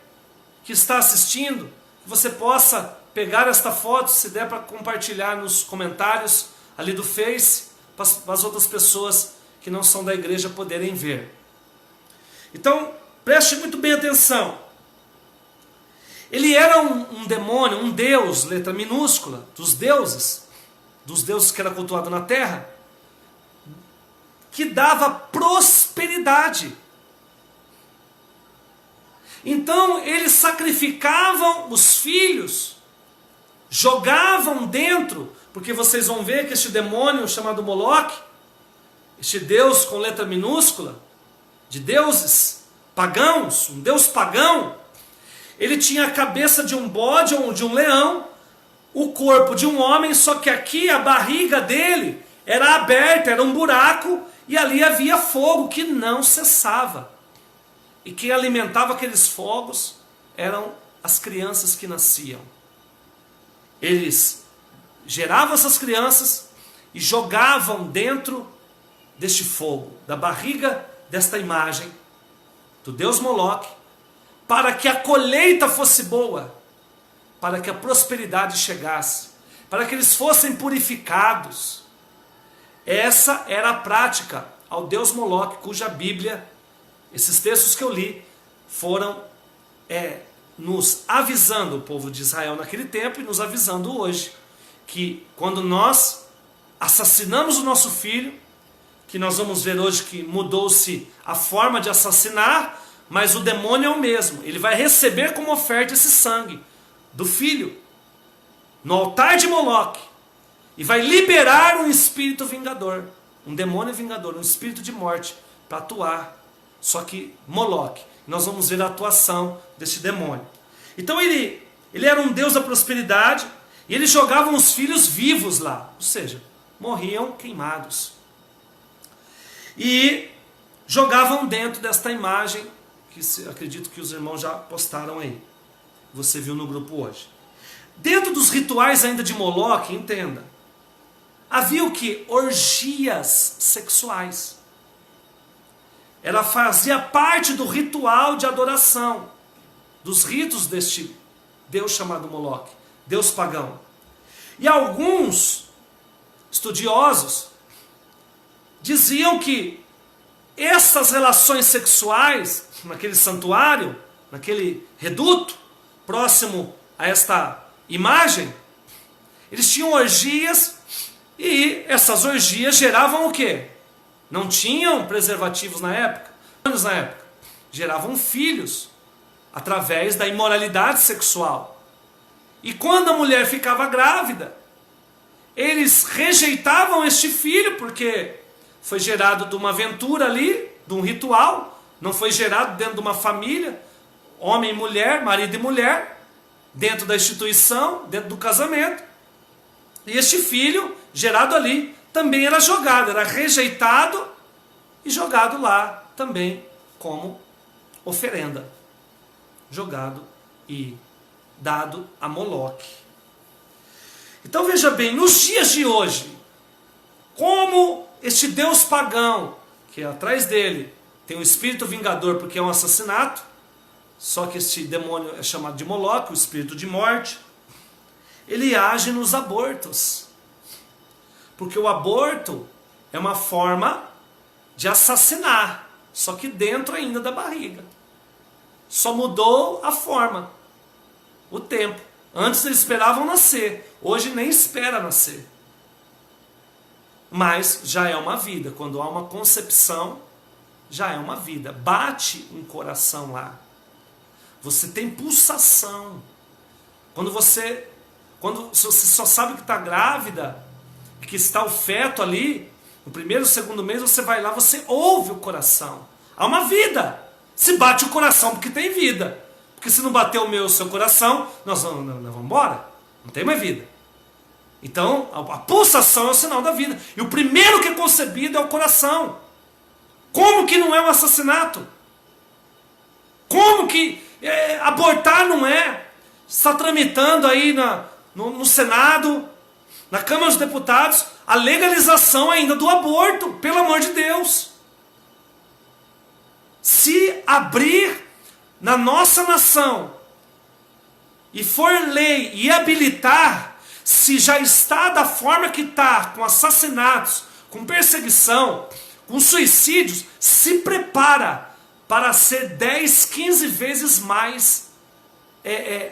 que está assistindo, que você possa pegar esta foto, se der para compartilhar nos comentários ali do Face, para as outras pessoas que não são da igreja poderem ver. Então, preste muito bem atenção. Ele era um demônio, um deus, letra minúscula, dos deuses que era cultuado na terra, que dava prosperidade. Então, eles sacrificavam os filhos, jogavam dentro, porque vocês vão ver que este demônio chamado Moloque, este deus com letra minúscula, de deuses pagãos, um deus pagão, ele tinha a cabeça de um bode ou de um leão, o corpo de um homem, só que aqui a barriga dele era aberta, era um buraco, e ali havia fogo que não cessava. E quem alimentava aqueles fogos eram as crianças que nasciam. Eles geravam essas crianças e jogavam dentro deste fogo, da barriga desta imagem, do deus Moloque, para que a colheita fosse boa, para que a prosperidade chegasse, para que eles fossem purificados. Essa era a prática ao deus Moloque, cuja Bíblia, esses textos que eu li, foram nos avisando, o povo de Israel naquele tempo, e nos avisando hoje, que quando nós assassinamos o nosso filho, que nós vamos ver hoje que mudou-se a forma de assassinar, mas o demônio é o mesmo. Ele vai receber como oferta esse sangue do filho no altar de Moloque e vai liberar um espírito vingador, um demônio vingador, um espírito de morte para atuar. Só que Moloque, nós vamos ver a atuação desse demônio. Então ele era um deus da prosperidade e eles jogavam os filhos vivos lá, ou seja, morriam queimados. E jogavam dentro desta imagem, que acredito que os irmãos já postaram aí. Você viu no grupo hoje. Dentro dos rituais ainda de Moloque, entenda, havia o que? Orgias sexuais. Ela fazia parte do ritual de adoração, dos ritos deste Deus chamado Moloque, Deus pagão. E alguns estudiosos diziam que essas relações sexuais, naquele santuário, naquele reduto, próximo a esta imagem, eles tinham orgias, e essas orgias geravam o quê? Não tinham preservativos na época, geravam filhos, através da imoralidade sexual. E quando a mulher ficava grávida, eles rejeitavam este filho, porque foi gerado de uma aventura ali, de um ritual, não foi gerado dentro de uma família, homem e mulher, marido e mulher, dentro da instituição, dentro do casamento. E este filho, gerado ali, também era jogado, era rejeitado e jogado lá também como oferenda. Jogado e dado a Moloque. Então veja bem, nos dias de hoje, como este Deus pagão, que atrás dele tem um espírito vingador porque é um assassinato, só que este demônio é chamado de Moloque, o espírito de morte, ele age nos abortos. Porque o aborto é uma forma de assassinar, só que dentro ainda da barriga. Só mudou a forma, o tempo. Antes eles esperavam nascer, hoje nem espera nascer. Mas já é uma vida, quando há uma concepção, já é uma vida. Bate um coração lá. Você tem pulsação. Quando você só sabe que está grávida, que está o feto ali, no primeiro, segundo mês, você vai lá, você ouve o coração. Há uma vida. Se bate o coração porque tem vida. Porque se não bater o seu coração, nós vamos embora. Não tem mais vida. Então, a pulsação é o sinal da vida. E o primeiro que é concebido é o coração. Como que não é um assassinato? Como que abortar não é? Está tramitando aí no Senado, na Câmara dos Deputados, a legalização ainda do aborto, pelo amor de Deus. Se abrir na nossa nação e for lei e habilitar, se já está da forma que está, com assassinatos, com perseguição, com suicídios, se prepara para ser 10, 15 vezes mais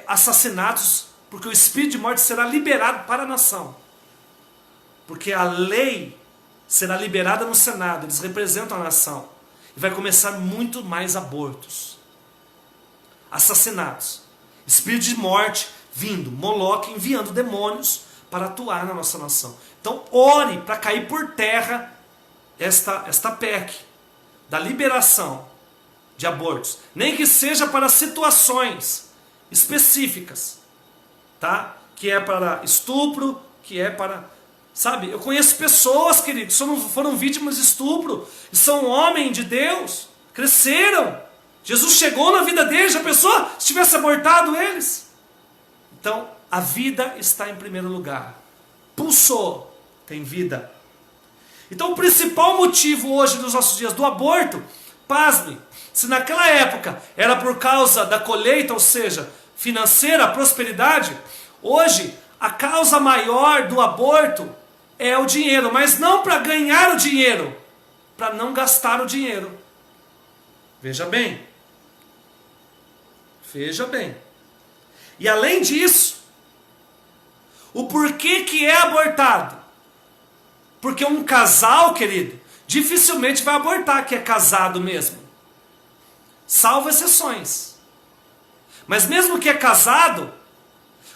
assassinatos, porque o espírito de morte será liberado para a nação. Porque a lei será liberada no Senado, eles representam a nação. E vai começar muito mais abortos, assassinatos, espírito de morte vindo, Moloque enviando demônios para atuar na nossa nação. Então ore para cair por terra esta PEC da liberação de abortos, nem que seja para situações específicas, tá? Que é para estupro, que é para... Sabe, eu conheço pessoas, queridos, que foram vítimas de estupro, e são homens de Deus, cresceram, Jesus chegou na vida deles, já pensou se tivesse abortado eles? Então, a vida está em primeiro lugar, pulsou, tem vida. Então o principal motivo hoje dos nossos dias do aborto, pasme, se naquela época era por causa da colheita, ou seja, financeira, prosperidade, hoje a causa maior do aborto é o dinheiro, mas não para ganhar o dinheiro, para não gastar o dinheiro. Veja bem. Veja bem. E além disso, o porquê que é abortado? Porque um casal, querido, dificilmente vai abortar que é casado mesmo. Salvo exceções. Mas mesmo que é casado,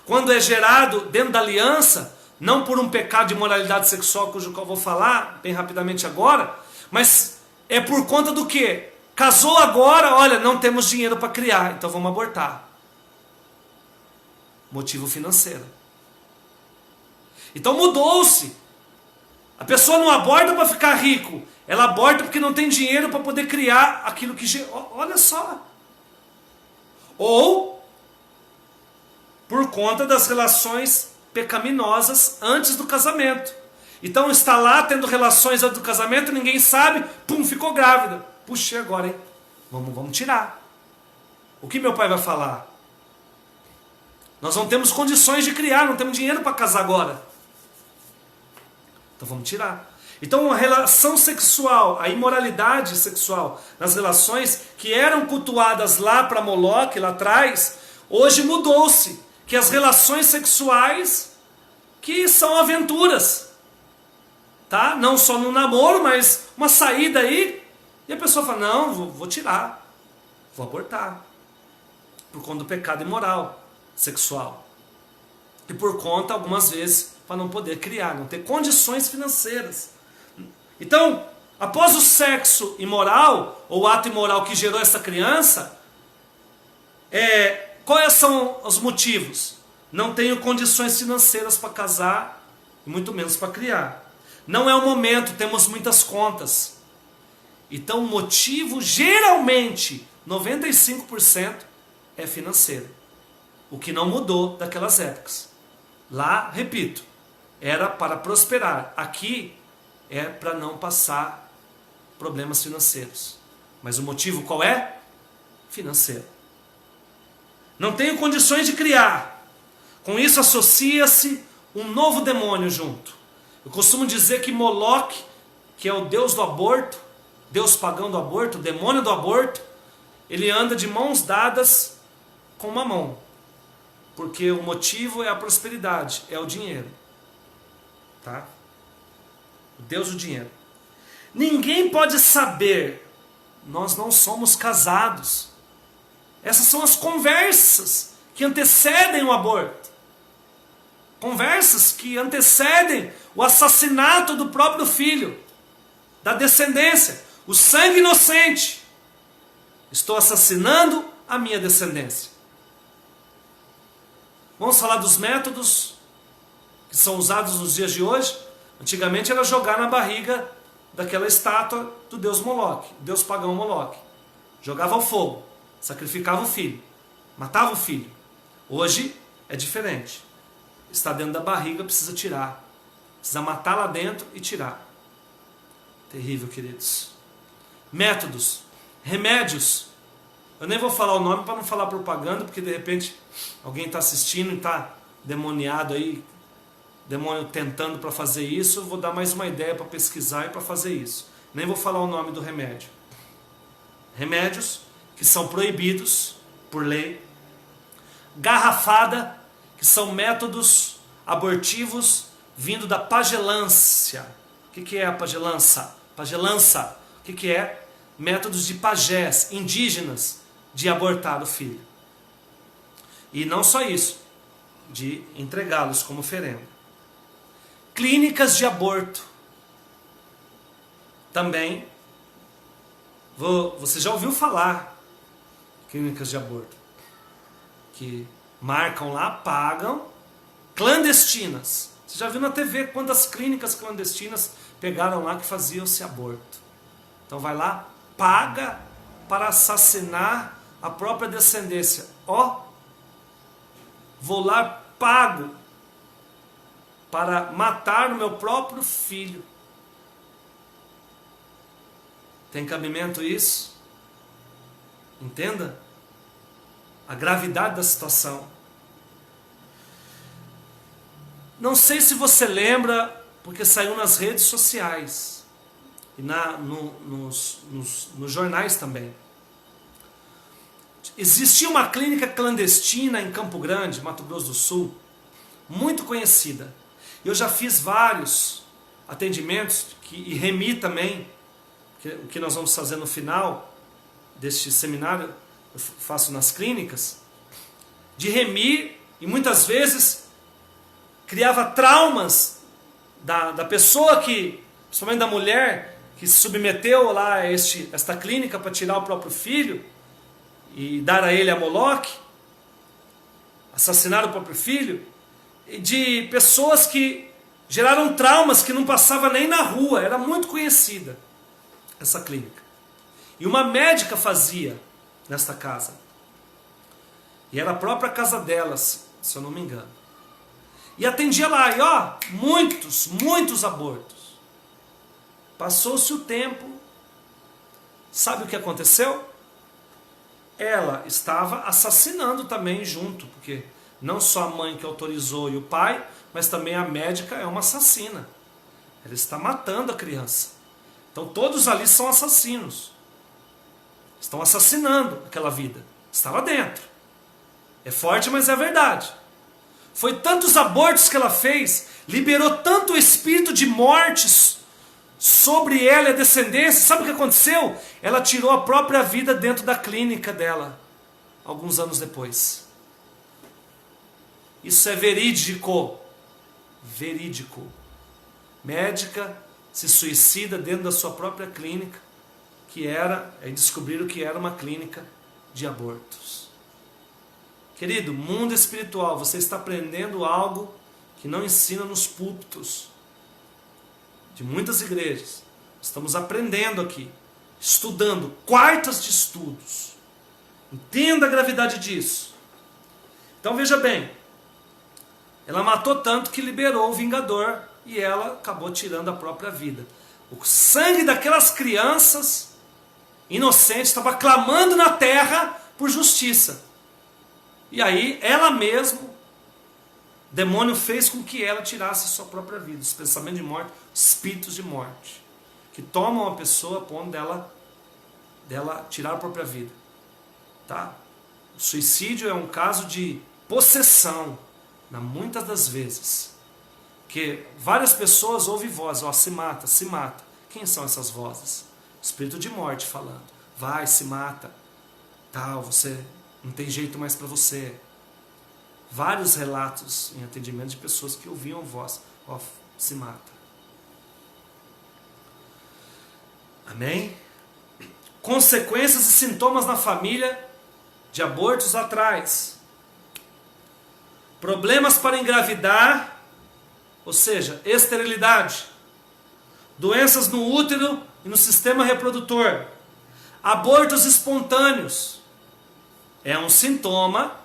quando é gerado dentro da aliança, não por um pecado de imoralidade sexual, cujo qual eu vou falar bem rapidamente agora, mas é por conta do quê? Casou agora, olha, não temos dinheiro para criar, então vamos abortar. Motivo financeiro. Então mudou-se. A pessoa não aborta para ficar rico, ela aborta porque não tem dinheiro para poder criar aquilo que... Olha só. Ou por conta das relações pecaminosas antes do casamento. Então está lá tendo relações antes do casamento, ninguém sabe, pum, ficou grávida. Puxa, agora, hein? Vamos tirar. O que meu pai vai falar? Nós não temos condições de criar, não temos dinheiro para casar agora. Então vamos tirar. Então a relação sexual, a imoralidade sexual nas relações que eram cultuadas lá para Moloque, lá atrás, hoje mudou-se. Que as relações sexuais que são aventuras. Tá? Não só no namoro, mas uma saída aí. E a pessoa fala, não, vou tirar. Vou abortar. Por conta do pecado imoral sexual. E por conta, algumas vezes, para não poder criar, não ter condições financeiras. Então, após o sexo imoral, ou ato imoral que gerou essa criança, quais são os motivos? Não tenho condições financeiras para casar, e muito menos para criar. Não é o momento, temos muitas contas. Então o motivo, geralmente, 95% é financeiro. O que não mudou daquelas épocas. Lá, repito, era para prosperar. Aqui é para não passar problemas financeiros. Mas o motivo qual é? Financeiro. Não tenho condições de criar. Com isso associa-se um novo demônio junto. Eu costumo dizer que Moloque, que é o deus do aborto, deus pagão do aborto, o demônio do aborto, ele anda de mãos dadas com Mamon. Porque o motivo é a prosperidade, é o dinheiro. Tá? O deus do dinheiro. Ninguém pode saber, nós não somos casados. Essas são as conversas que antecedem o aborto. Conversas que antecedem o assassinato do próprio filho, da descendência. O sangue inocente. Estou assassinando a minha descendência. Vamos falar dos métodos que são usados nos dias de hoje. Antigamente era jogar na barriga daquela estátua do deus Moloque, deus pagão Moloque. Jogava ao fogo, sacrificava o filho, matava o filho. Hoje é diferente. Está dentro da barriga, precisa tirar. Precisa matar lá dentro e tirar. Terrível, queridos. Métodos, remédios. Eu nem vou falar o nome para não falar propaganda, porque de repente alguém está assistindo e está demoniado aí, demônio tentando para fazer isso. Eu vou dar mais uma ideia para pesquisar e para fazer isso. Nem vou falar o nome do remédio. Remédios que são proibidos por lei. Garrafada, que são métodos abortivos vindo da pagelância. O que é a pagelança? Pagelança, o que é? Métodos de pajés, indígenas, de abortar o filho. E não só isso, de entregá-los como oferenda. Clínicas de aborto. Também, você já ouviu falar, clínicas de aborto, que marcam lá, pagam, clandestinas. Você já viu na TV quantas clínicas clandestinas pegaram lá que faziam-se aborto. Então vai lá, paga para assassinar a própria descendência. Vou lá, pago para matar o meu próprio filho. Tem cabimento isso? Entenda a gravidade da situação. Não sei se você lembra, porque saiu nas redes sociais e nos jornais também. Existia uma clínica clandestina em Campo Grande, Mato Grosso do Sul, muito conhecida. Eu já fiz vários atendimentos, e remi também, o que nós vamos fazer no final deste seminário, eu faço nas clínicas, de remir, e muitas vezes criava traumas da pessoa que, principalmente da mulher, que se submeteu lá a esta clínica para tirar o próprio filho e dar a ele a Moloque, assassinar o próprio filho, e de pessoas que geraram traumas que não passava nem na rua. Era muito conhecida essa clínica. E uma médica fazia nesta casa. E era a própria casa delas, se eu não me engano. E atendia lá, e muitos abortos. Passou-se o tempo. Sabe o que aconteceu? Ela estava assassinando também junto, porque não só a mãe que autorizou e o pai, mas também a médica é uma assassina. Ela está matando a criança. Então todos ali são assassinos. Estão assassinando aquela vida. Está lá dentro. É forte, mas é verdade. Foi tantos abortos que ela fez, liberou tanto o espírito de mortes sobre ela e a descendência. Sabe o que aconteceu? Ela tirou a própria vida dentro da clínica dela, alguns anos depois. Isso é verídico. Verídico. Médica se suicida dentro da sua própria clínica, e descobriram que era uma clínica de abortos. Querido, mundo espiritual, você está aprendendo algo que não ensina nos púlpitos de muitas igrejas. Estamos aprendendo aqui, estudando, quartas de estudos. Entenda a gravidade disso. Então veja bem, ela matou tanto que liberou o vingador e ela acabou tirando a própria vida. O sangue daquelas crianças inocentes estava clamando na terra por justiça. E aí ela mesma, o demônio fez com que ela tirasse a sua própria vida. Os pensamentos de morte, espíritos de morte, que tomam a pessoa a ponto dela tirar a própria vida. Tá? O suicídio é um caso de possessão, muitas das vezes. Porque várias pessoas ouvem vozes, se mata, se mata. Quem são essas vozes? Espírito de morte falando. Vai, se mata. Tal, você Não tem jeito mais para você. Vários relatos em atendimento de pessoas que ouviam a voz, ó, se mata. Amém? Consequências e sintomas na família de abortos atrás. Problemas para engravidar, ou seja, esterilidade. Doenças no útero e no sistema reprodutor. Abortos espontâneos. É um sintoma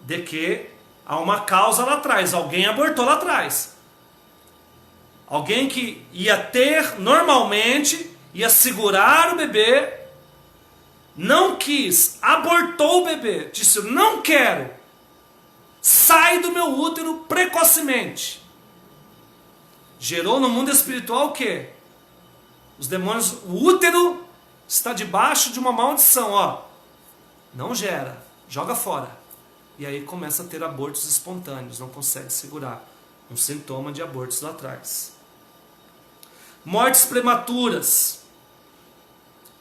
de que há uma causa lá atrás. Alguém abortou lá atrás. Alguém que ia ter normalmente, ia segurar o bebê, não quis, abortou o bebê, disse: não quero, sai do meu útero precocemente. Gerou no mundo espiritual o quê? Os demônios, o útero está debaixo de uma maldição, ó. Não gera, joga fora. E aí começa a ter abortos espontâneos, não consegue segurar. Um sintoma de abortos lá atrás. Mortes prematuras,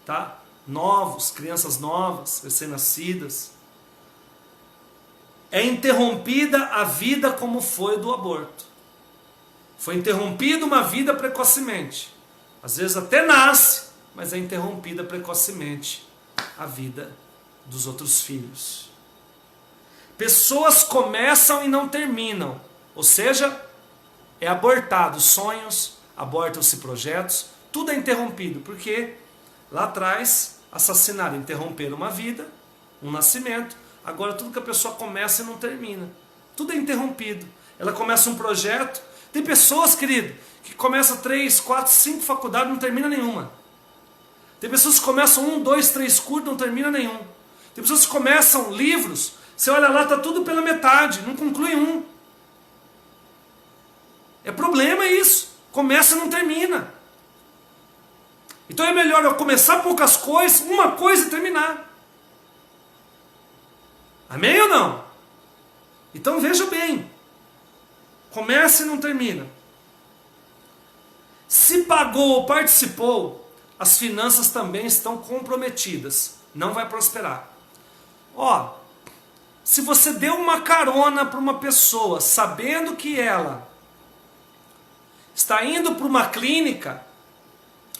tá? Novos, crianças novas, recém-nascidas. É interrompida a vida como foi do aborto. Foi interrompida uma vida precocemente. Às vezes até nasce, mas é interrompida precocemente a vida dos outros filhos. Pessoas começam e não terminam. Ou seja, é abortado sonhos, abortam-se projetos, tudo é interrompido, porque lá atrás assassinaram, interromperam uma vida, um nascimento. Agora tudo que a pessoa começa e não termina, tudo é interrompido. Ela começa um projeto. Tem pessoas, querido, que começam 3, 4, 5 faculdades e não termina nenhuma. Tem pessoas que começam 1, 2, 3 cursos e não termina nenhum. Tem pessoas que começam livros, você olha lá, está tudo pela metade, não conclui um. É problema isso. Começa e não termina. Então é melhor eu começar poucas coisas, uma coisa e terminar. Amém ou não? Então veja bem. Começa e não termina. Se pagou ou participou, as finanças também estão comprometidas. Não vai prosperar. Ó, se você deu uma carona para uma pessoa, sabendo que ela está indo para uma clínica,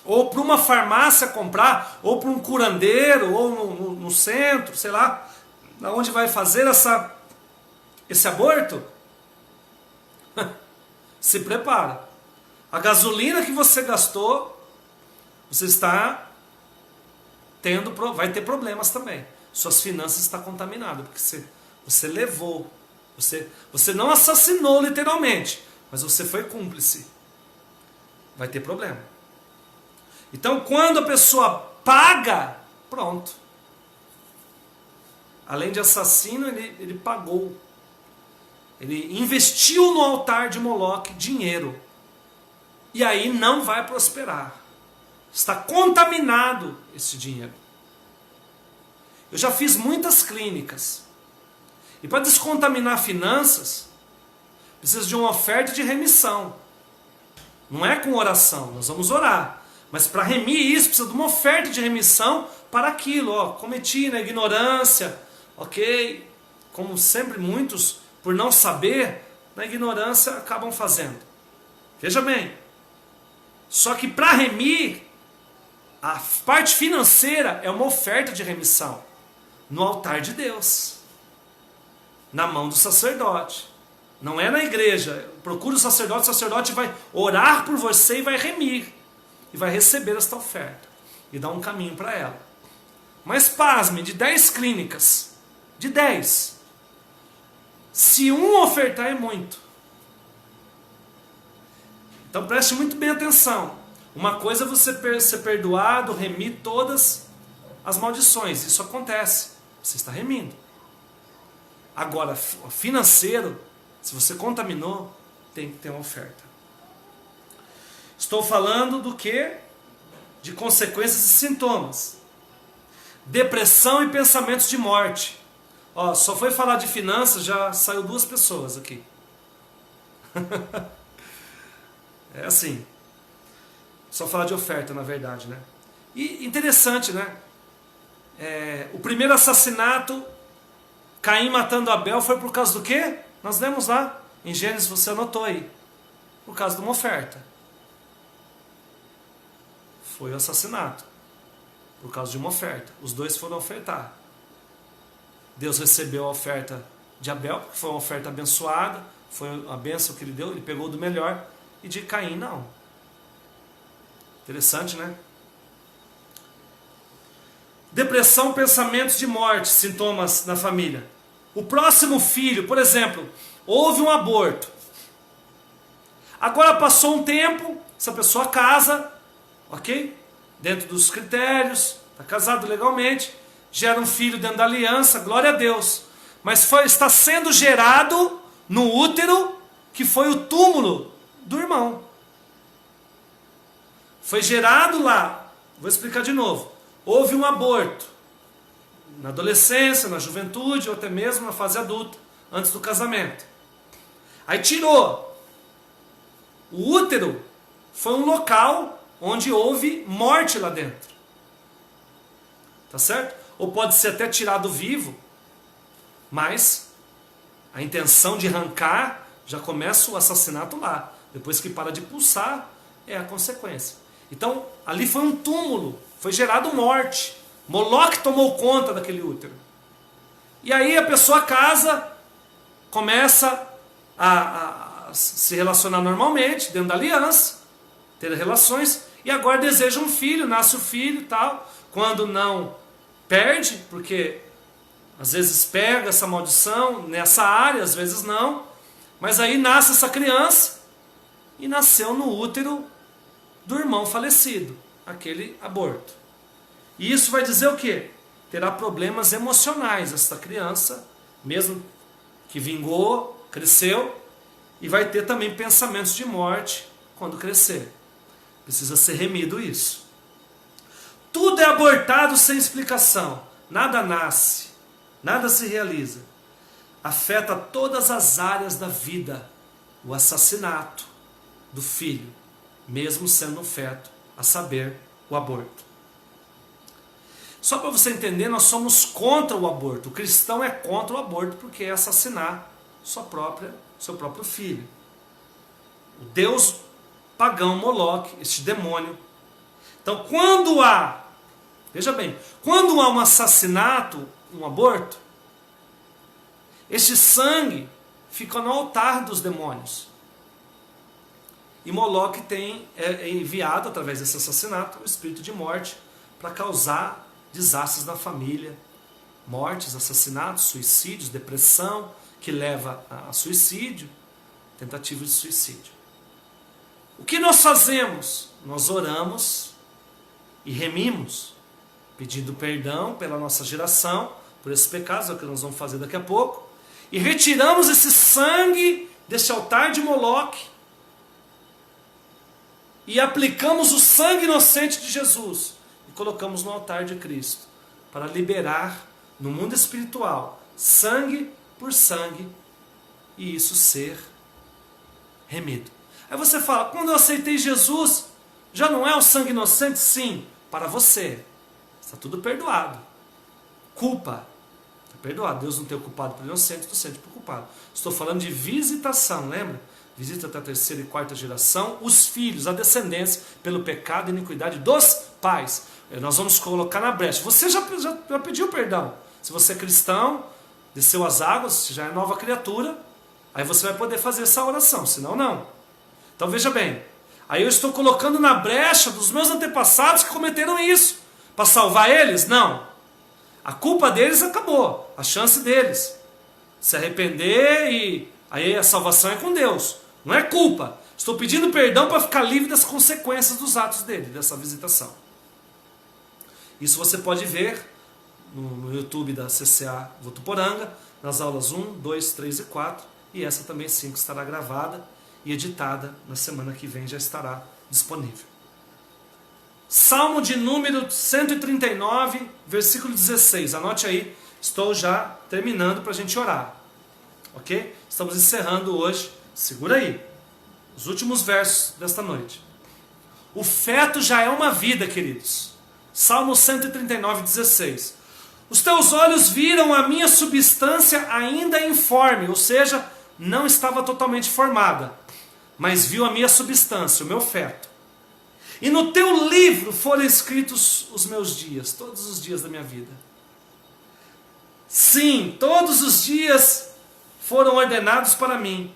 ou para uma farmácia comprar, ou para um curandeiro, ou no centro, sei lá, onde vai fazer esse aborto, se prepara. A gasolina que você gastou, você está vai ter problemas também. Suas finanças estão contaminadas, porque você levou, você não assassinou literalmente, mas você foi cúmplice. Vai ter problema. Então, quando a pessoa paga, pronto. Além de assassino, ele pagou. Ele investiu no altar de Moloque dinheiro. E aí não vai prosperar. Está contaminado esse dinheiro. Eu já fiz muitas clínicas. E para descontaminar finanças, precisa de uma oferta de remissão. Não é com oração, nós vamos orar. Mas para remir isso, precisa de uma oferta de remissão para aquilo. Ó, cometi na ignorância, ok? Como sempre muitos, por não saber, na ignorância acabam fazendo. Veja bem. Só que para remir, a parte financeira é uma oferta de remissão. No altar de Deus. Na mão do sacerdote. Não é na igreja. Procura o sacerdote vai orar por você e vai remir. E vai receber esta oferta. E dar um caminho para ela. Mas pasme, de 10 clínicas, de 10, se um ofertar é muito. Então preste muito bem atenção. Uma coisa é você ser perdoado, remir todas as maldições. Isso acontece. Você está remindo. Agora, financeiro, se você contaminou, tem que ter uma oferta. Estou falando do quê? De consequências e sintomas. Depressão e pensamentos de morte. Ó, só foi falar de finanças, já saiu 2 pessoas aqui. É assim. Só falar de oferta, na verdade, né? E interessante, né? O primeiro assassinato Caim matando Abel foi por causa do quê? Nós lemos lá, em Gênesis, você anotou aí. Por causa de uma oferta. Foi o assassinato. Por causa de uma oferta. Os dois foram ofertar. Deus recebeu a oferta de Abel, porque foi uma oferta abençoada, foi a bênção que ele deu, ele pegou do melhor, e de Caim não. Interessante, né? Depressão, pensamentos de morte, sintomas na família. O próximo filho, por exemplo, houve um aborto. Agora passou um tempo, essa pessoa casa, ok? Dentro dos critérios, está casado legalmente, gera um filho dentro da aliança, glória a Deus. Mas está sendo gerado no útero, que foi o túmulo do irmão. Foi gerado lá, vou explicar de novo. Houve um aborto, na adolescência, na juventude, ou até mesmo na fase adulta, antes do casamento. Aí tirou. O útero foi um local onde houve morte lá dentro. Tá certo? Ou pode ser até tirado vivo, mas a intenção de arrancar, já começa o assassinato lá. Depois que para de pulsar, é a consequência. Então, ali foi um túmulo, foi gerado morte. Moloque tomou conta daquele útero. E aí a pessoa casa, começa a se relacionar normalmente, dentro da aliança, ter relações, e agora deseja um filho, nasce o filho e tal. Quando não, perde, porque às vezes pega essa maldição nessa área, às vezes não. Mas aí nasce essa criança, e nasceu no útero do irmão falecido, aquele aborto. E isso vai dizer o quê? Terá problemas emocionais essa criança, mesmo que vingou, cresceu, e vai ter também pensamentos de morte quando crescer. Precisa ser remido isso. Tudo é abortado sem explicação. Nada nasce, nada se realiza. Afeta todas as áreas da vida. O assassinato do filho, mesmo sendo um feto, a saber, o aborto. Só para você entender, nós somos contra o aborto. O cristão é contra o aborto porque é assassinar seu próprio filho. O Deus pagão Moloque, este demônio. Então, veja bem, quando há um assassinato, um aborto, este sangue fica no altar dos demônios. E Moloque é enviado, através desse assassinato, o espírito de morte para causar desastres na família. Mortes, assassinatos, suicídios, depressão, que leva a suicídio, tentativa de suicídio. O que nós fazemos? Nós oramos e remimos, pedindo perdão pela nossa geração, por esses pecados, é o que nós vamos fazer daqui a pouco, e retiramos esse sangue desse altar de Moloque, e aplicamos o sangue inocente de Jesus e colocamos no altar de Cristo para liberar no mundo espiritual sangue por sangue e isso ser remido. Aí você fala, quando eu aceitei Jesus, já não é o sangue inocente? Sim, para você. Está tudo perdoado. Culpa. Está perdoado. Deus não tem o culpado por inocente, inocente por culpado. Estou falando de visitação, lembra? Visita até a terceira e quarta geração, os filhos, a descendência, pelo pecado e iniquidade dos pais. Nós vamos colocar na brecha. Você já pediu perdão. Se você é cristão, desceu as águas, já é nova criatura, aí você vai poder fazer essa oração, senão não. Então veja bem, aí eu estou colocando na brecha dos meus antepassados que cometeram isso. Para salvar eles? Não. A culpa deles acabou, a chance deles. Se arrepender e aí a salvação é com Deus. Não é culpa. Estou pedindo perdão para ficar livre das consequências dos atos dele, dessa visitação. Isso você pode ver no YouTube da CCA Votuporanga, nas aulas 1, 2, 3 e 4. E essa também 5 estará gravada e editada. Na semana que vem já estará disponível. Salmo de número 139, versículo 16. Anote aí, estou já terminando para a gente orar. Ok? Estamos encerrando hoje. Segura aí. Os últimos versos desta noite. O feto já é uma vida, queridos. Salmo 139, 16. Os teus olhos viram a minha substância ainda informe, ou seja, não estava totalmente formada, mas viu a minha substância, o meu feto. E no teu livro foram escritos os meus dias, todos os dias da minha vida. Sim, todos os dias foram ordenados para mim,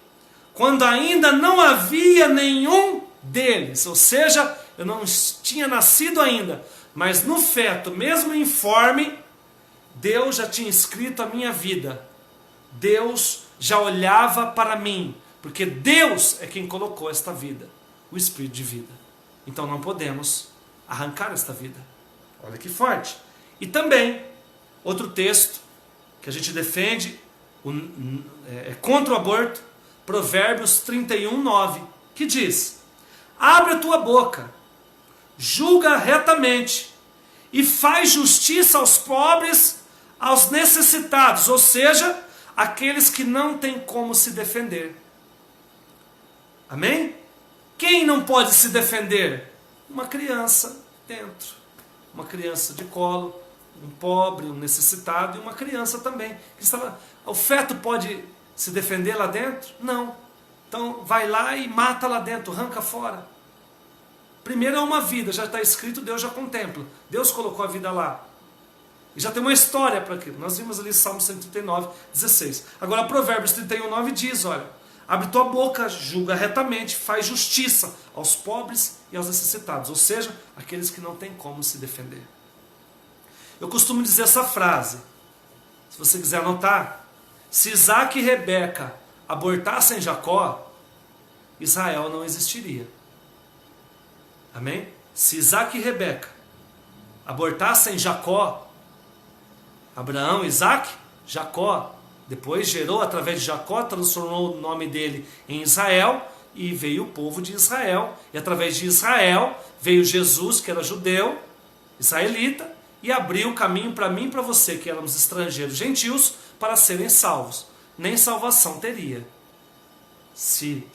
quando ainda não havia nenhum deles, ou seja, eu não tinha nascido ainda, mas no feto, mesmo informe, Deus já tinha escrito a minha vida. Deus já olhava para mim, porque Deus é quem colocou esta vida, o Espírito de vida. Então não podemos arrancar esta vida. Olha que forte. E também, outro texto que a gente defende é contra o aborto, Provérbios 31, 9, que diz: abre a tua boca, julga retamente e faz justiça aos pobres, aos necessitados, ou seja, aqueles que não têm como se defender. Amém? Quem não pode se defender? Uma criança dentro, uma criança de colo, um pobre, um necessitado e uma criança também. O feto pode se defender lá dentro? Não. Então vai lá e mata lá dentro, arranca fora. Primeiro é uma vida, já está escrito, Deus já contempla. Deus colocou a vida lá. E já tem uma história para aquilo. Nós vimos ali Salmo 139, 16. Agora Provérbios 31, 9 diz, olha, abre tua boca, julga retamente, faz justiça aos pobres e aos necessitados, ou seja, aqueles que não têm como se defender. Eu costumo dizer essa frase, se você quiser anotar: se Isaac e Rebeca abortassem Jacó, Israel não existiria. Amém? Se Isaac e Rebeca abortassem Jacó, Abraão, Isaac, Jacó, depois gerou através de Jacó, transformou o nome dele em Israel, e veio o povo de Israel, e através de Israel veio Jesus, que era judeu, israelita, e abriu o caminho para mim e para você, que éramos estrangeiros, gentios, para serem salvos. Nem salvação teria se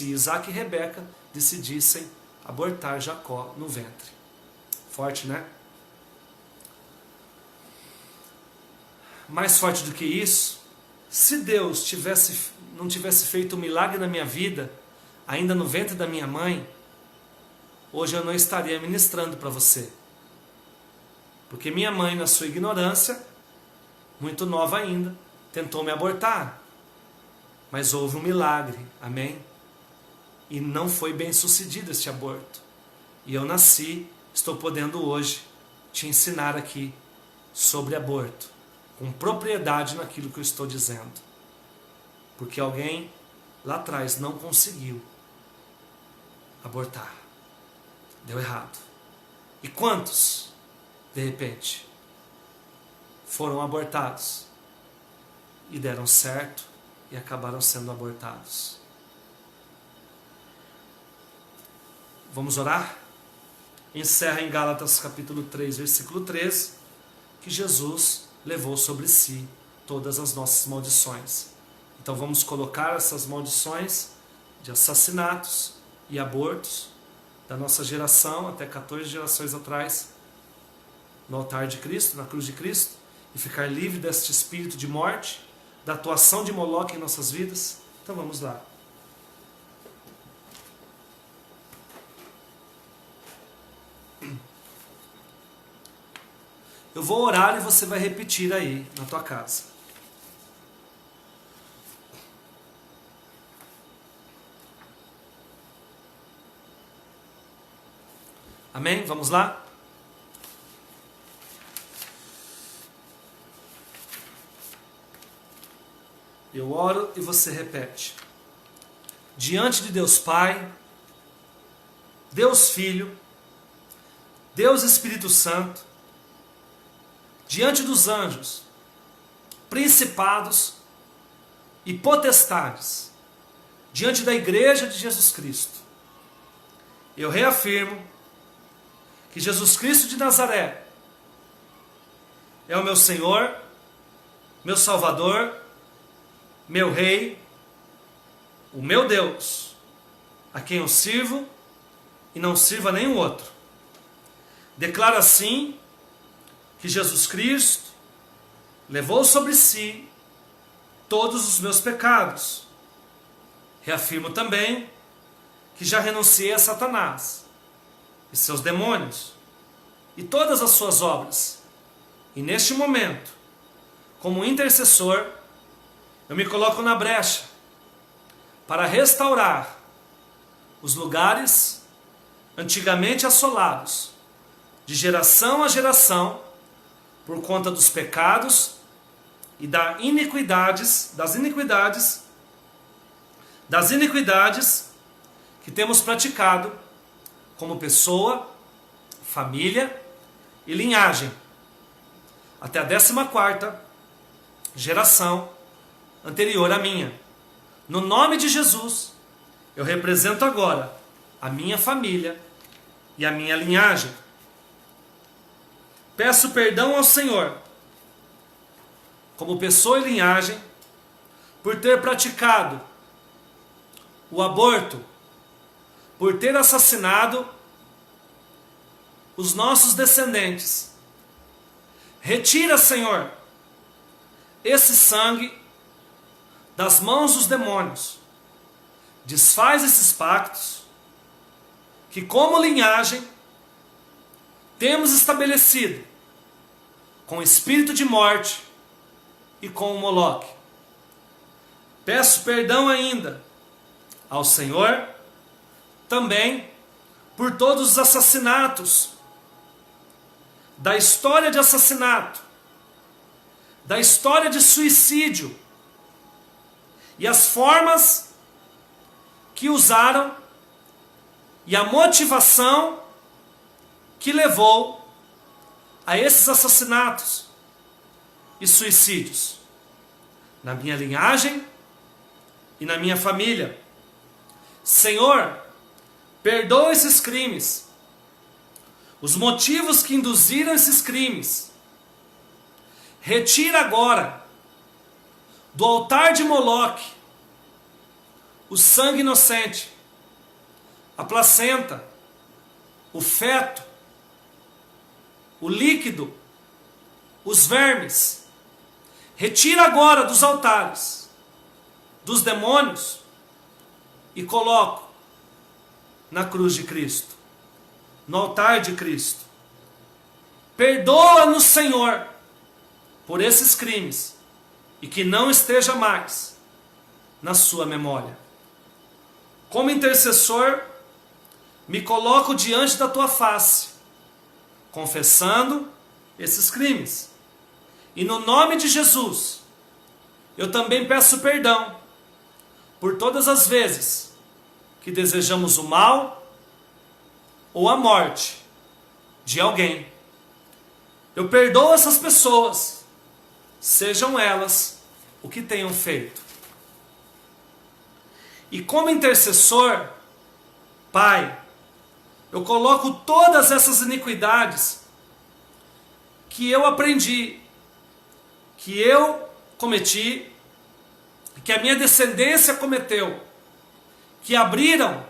Isaac e Rebeca decidissem abortar Jacó no ventre. Forte, né? Mais forte do que isso, se Deus não tivesse feito um milagre na minha vida, ainda no ventre da minha mãe, hoje eu não estaria ministrando para você. Porque minha mãe, na sua ignorância, muito nova ainda, tentou me abortar. Mas houve um milagre, amém? E não foi bem sucedido este aborto. E eu nasci, estou podendo hoje te ensinar aqui sobre aborto, com propriedade naquilo que eu estou dizendo. Porque alguém lá atrás não conseguiu abortar. Deu errado. E quantos, de repente, foram abortados e deram certo e acabaram sendo abortados? Vamos orar? Encerra em Gálatas capítulo 3, versículo 13, que Jesus levou sobre si todas as nossas maldições. Então vamos colocar essas maldições de assassinatos e abortos da nossa geração, até 14 gerações atrás, no altar de Cristo, na cruz de Cristo, e ficar livre deste espírito de morte, da atuação de Moloque em nossas vidas. Então vamos lá. Eu vou orar e você vai repetir aí na tua casa. Amém? Vamos lá? Eu oro e você repete. Diante de Deus Pai, Deus Filho, Deus Espírito Santo, diante dos anjos, principados e potestades, diante da Igreja de Jesus Cristo, eu reafirmo que Jesus Cristo de Nazaré é o meu Senhor, meu Salvador, meu Rei, o meu Deus, a quem eu sirvo e não sirvo a nenhum outro. Declaro assim que Jesus Cristo levou sobre si todos os meus pecados. Reafirmo também que já renunciei a Satanás e seus demônios e todas as suas obras. E neste momento, como intercessor, eu me coloco na brecha para restaurar os lugares antigamente assolados, de geração a geração, por conta dos pecados e das iniquidades que temos praticado como pessoa, família e linhagem, até a 14ª geração anterior à minha. No nome de Jesus, eu represento agora a minha família e a minha linhagem. Peço perdão ao Senhor, como pessoa e linhagem, por ter praticado o aborto, por ter assassinado os nossos descendentes. Retira, Senhor, esse sangue das mãos dos demônios. Desfaz esses pactos que, como linhagem, temos estabelecido com o espírito de morte e com o Moloque. Peço perdão ainda ao Senhor também por todos os assassinatos, da história de assassinato, da história de suicídio e as formas que usaram e a motivação que levou a esses assassinatos e suicídios na minha linhagem e na minha família. Senhor, perdoa esses crimes, os motivos que induziram esses crimes. Retira agora do altar de Moloque o sangue inocente, a placenta, o feto, o líquido, os vermes. Retira agora dos altares dos demônios e coloco na cruz de Cristo, no altar de Cristo. Perdoa-nos, Senhor, por esses crimes e que não esteja mais na sua memória. Como intercessor, me coloco diante da tua face, confessando esses crimes. E no nome de Jesus, eu também peço perdão por todas as vezes que desejamos o mal ou a morte de alguém. Eu perdoo essas pessoas, sejam elas o que tenham feito. E como intercessor, Pai, eu coloco todas essas iniquidades que eu aprendi, que eu cometi, que a minha descendência cometeu, que abriram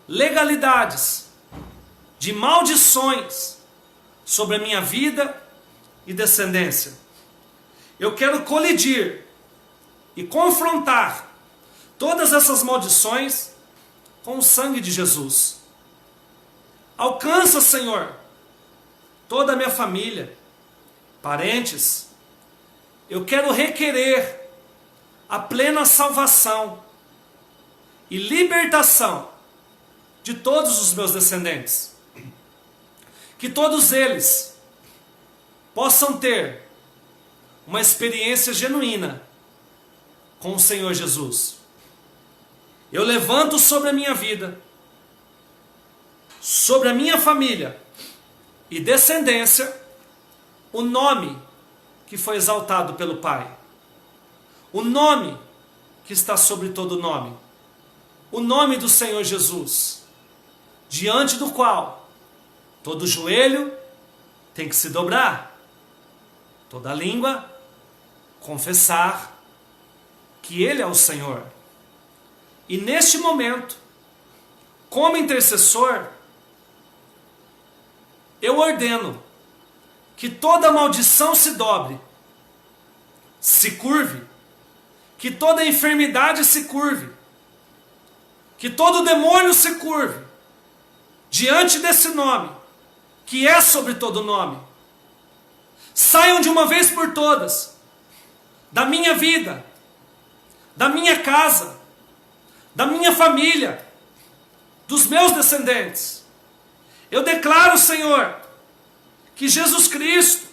legalidades de maldições sobre a minha vida e descendência. Eu quero colidir e confrontar todas essas maldições com o sangue de Jesus. Alcança, Senhor, toda a minha família, parentes. Eu quero requerer a plena salvação e libertação de todos os meus descendentes. Que todos eles possam ter uma experiência genuína com o Senhor Jesus. Eu levanto sobre a minha vida, sobre a minha família e descendência, o nome que foi exaltado pelo Pai, o nome que está sobre todo nome, o nome do Senhor Jesus, diante do qual todo joelho tem que se dobrar, toda língua confessar que Ele é o Senhor. E neste momento, como intercessor, eu ordeno que toda maldição se dobre, se curve, que toda enfermidade se curve, que todo demônio se curve diante desse nome, que é sobre todo nome. Saiam de uma vez por todas da minha vida, da minha casa, da minha família, dos meus descendentes. Eu declaro, Senhor, que Jesus Cristo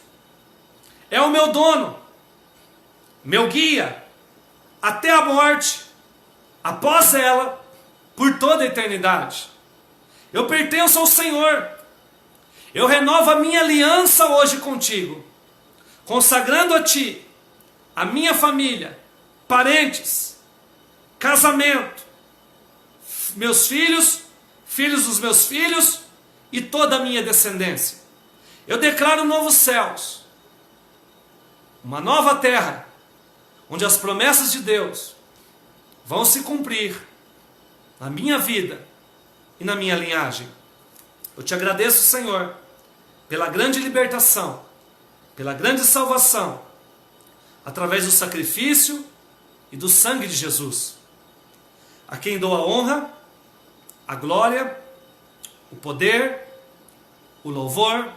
é o meu dono, meu guia, até a morte, após ela, por toda a eternidade. Eu pertenço ao Senhor. Eu renovo a minha aliança hoje contigo, consagrando a Ti, a minha família, parentes, casamento, meus filhos, filhos dos meus filhos e toda a minha descendência. Eu declaro novos céus, uma nova terra, onde as promessas de Deus vão se cumprir na minha vida e na minha linhagem. Eu te agradeço, Senhor, pela grande libertação, pela grande salvação, através do sacrifício e do sangue de Jesus, a quem dou a honra, a glória, o poder, o louvor,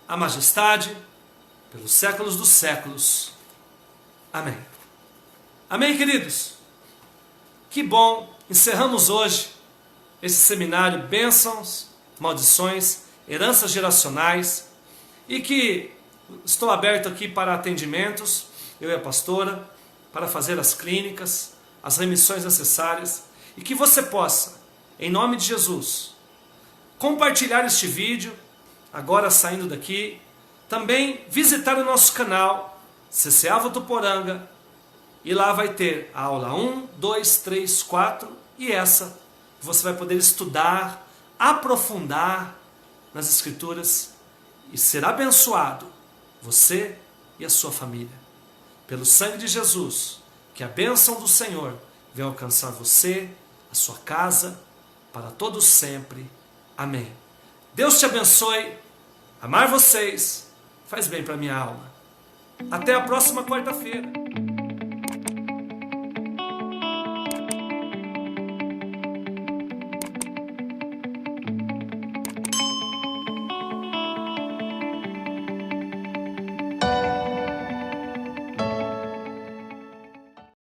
a majestade, pelos séculos dos séculos. Amém. Amém, queridos? Que bom, encerramos hoje esse seminário Bênçãos, Maldições, Heranças Geracionais, e que estou aberto aqui para atendimentos, eu e a pastora, para fazer as clínicas, as remissões necessárias, e que você possa, em nome de Jesus, compartilhar este vídeo, agora saindo daqui, também visitar o nosso canal, CCA Votuporanga, e lá vai ter a aula 1, 2, 3, 4, e essa você vai poder estudar, aprofundar nas Escrituras e ser abençoado, você e a sua família. Pelo sangue de Jesus, que a bênção do Senhor venha alcançar você, a sua casa, para todos sempre. Amém. Deus te abençoe. Amar vocês faz bem para minha alma. Até a próxima quarta-feira.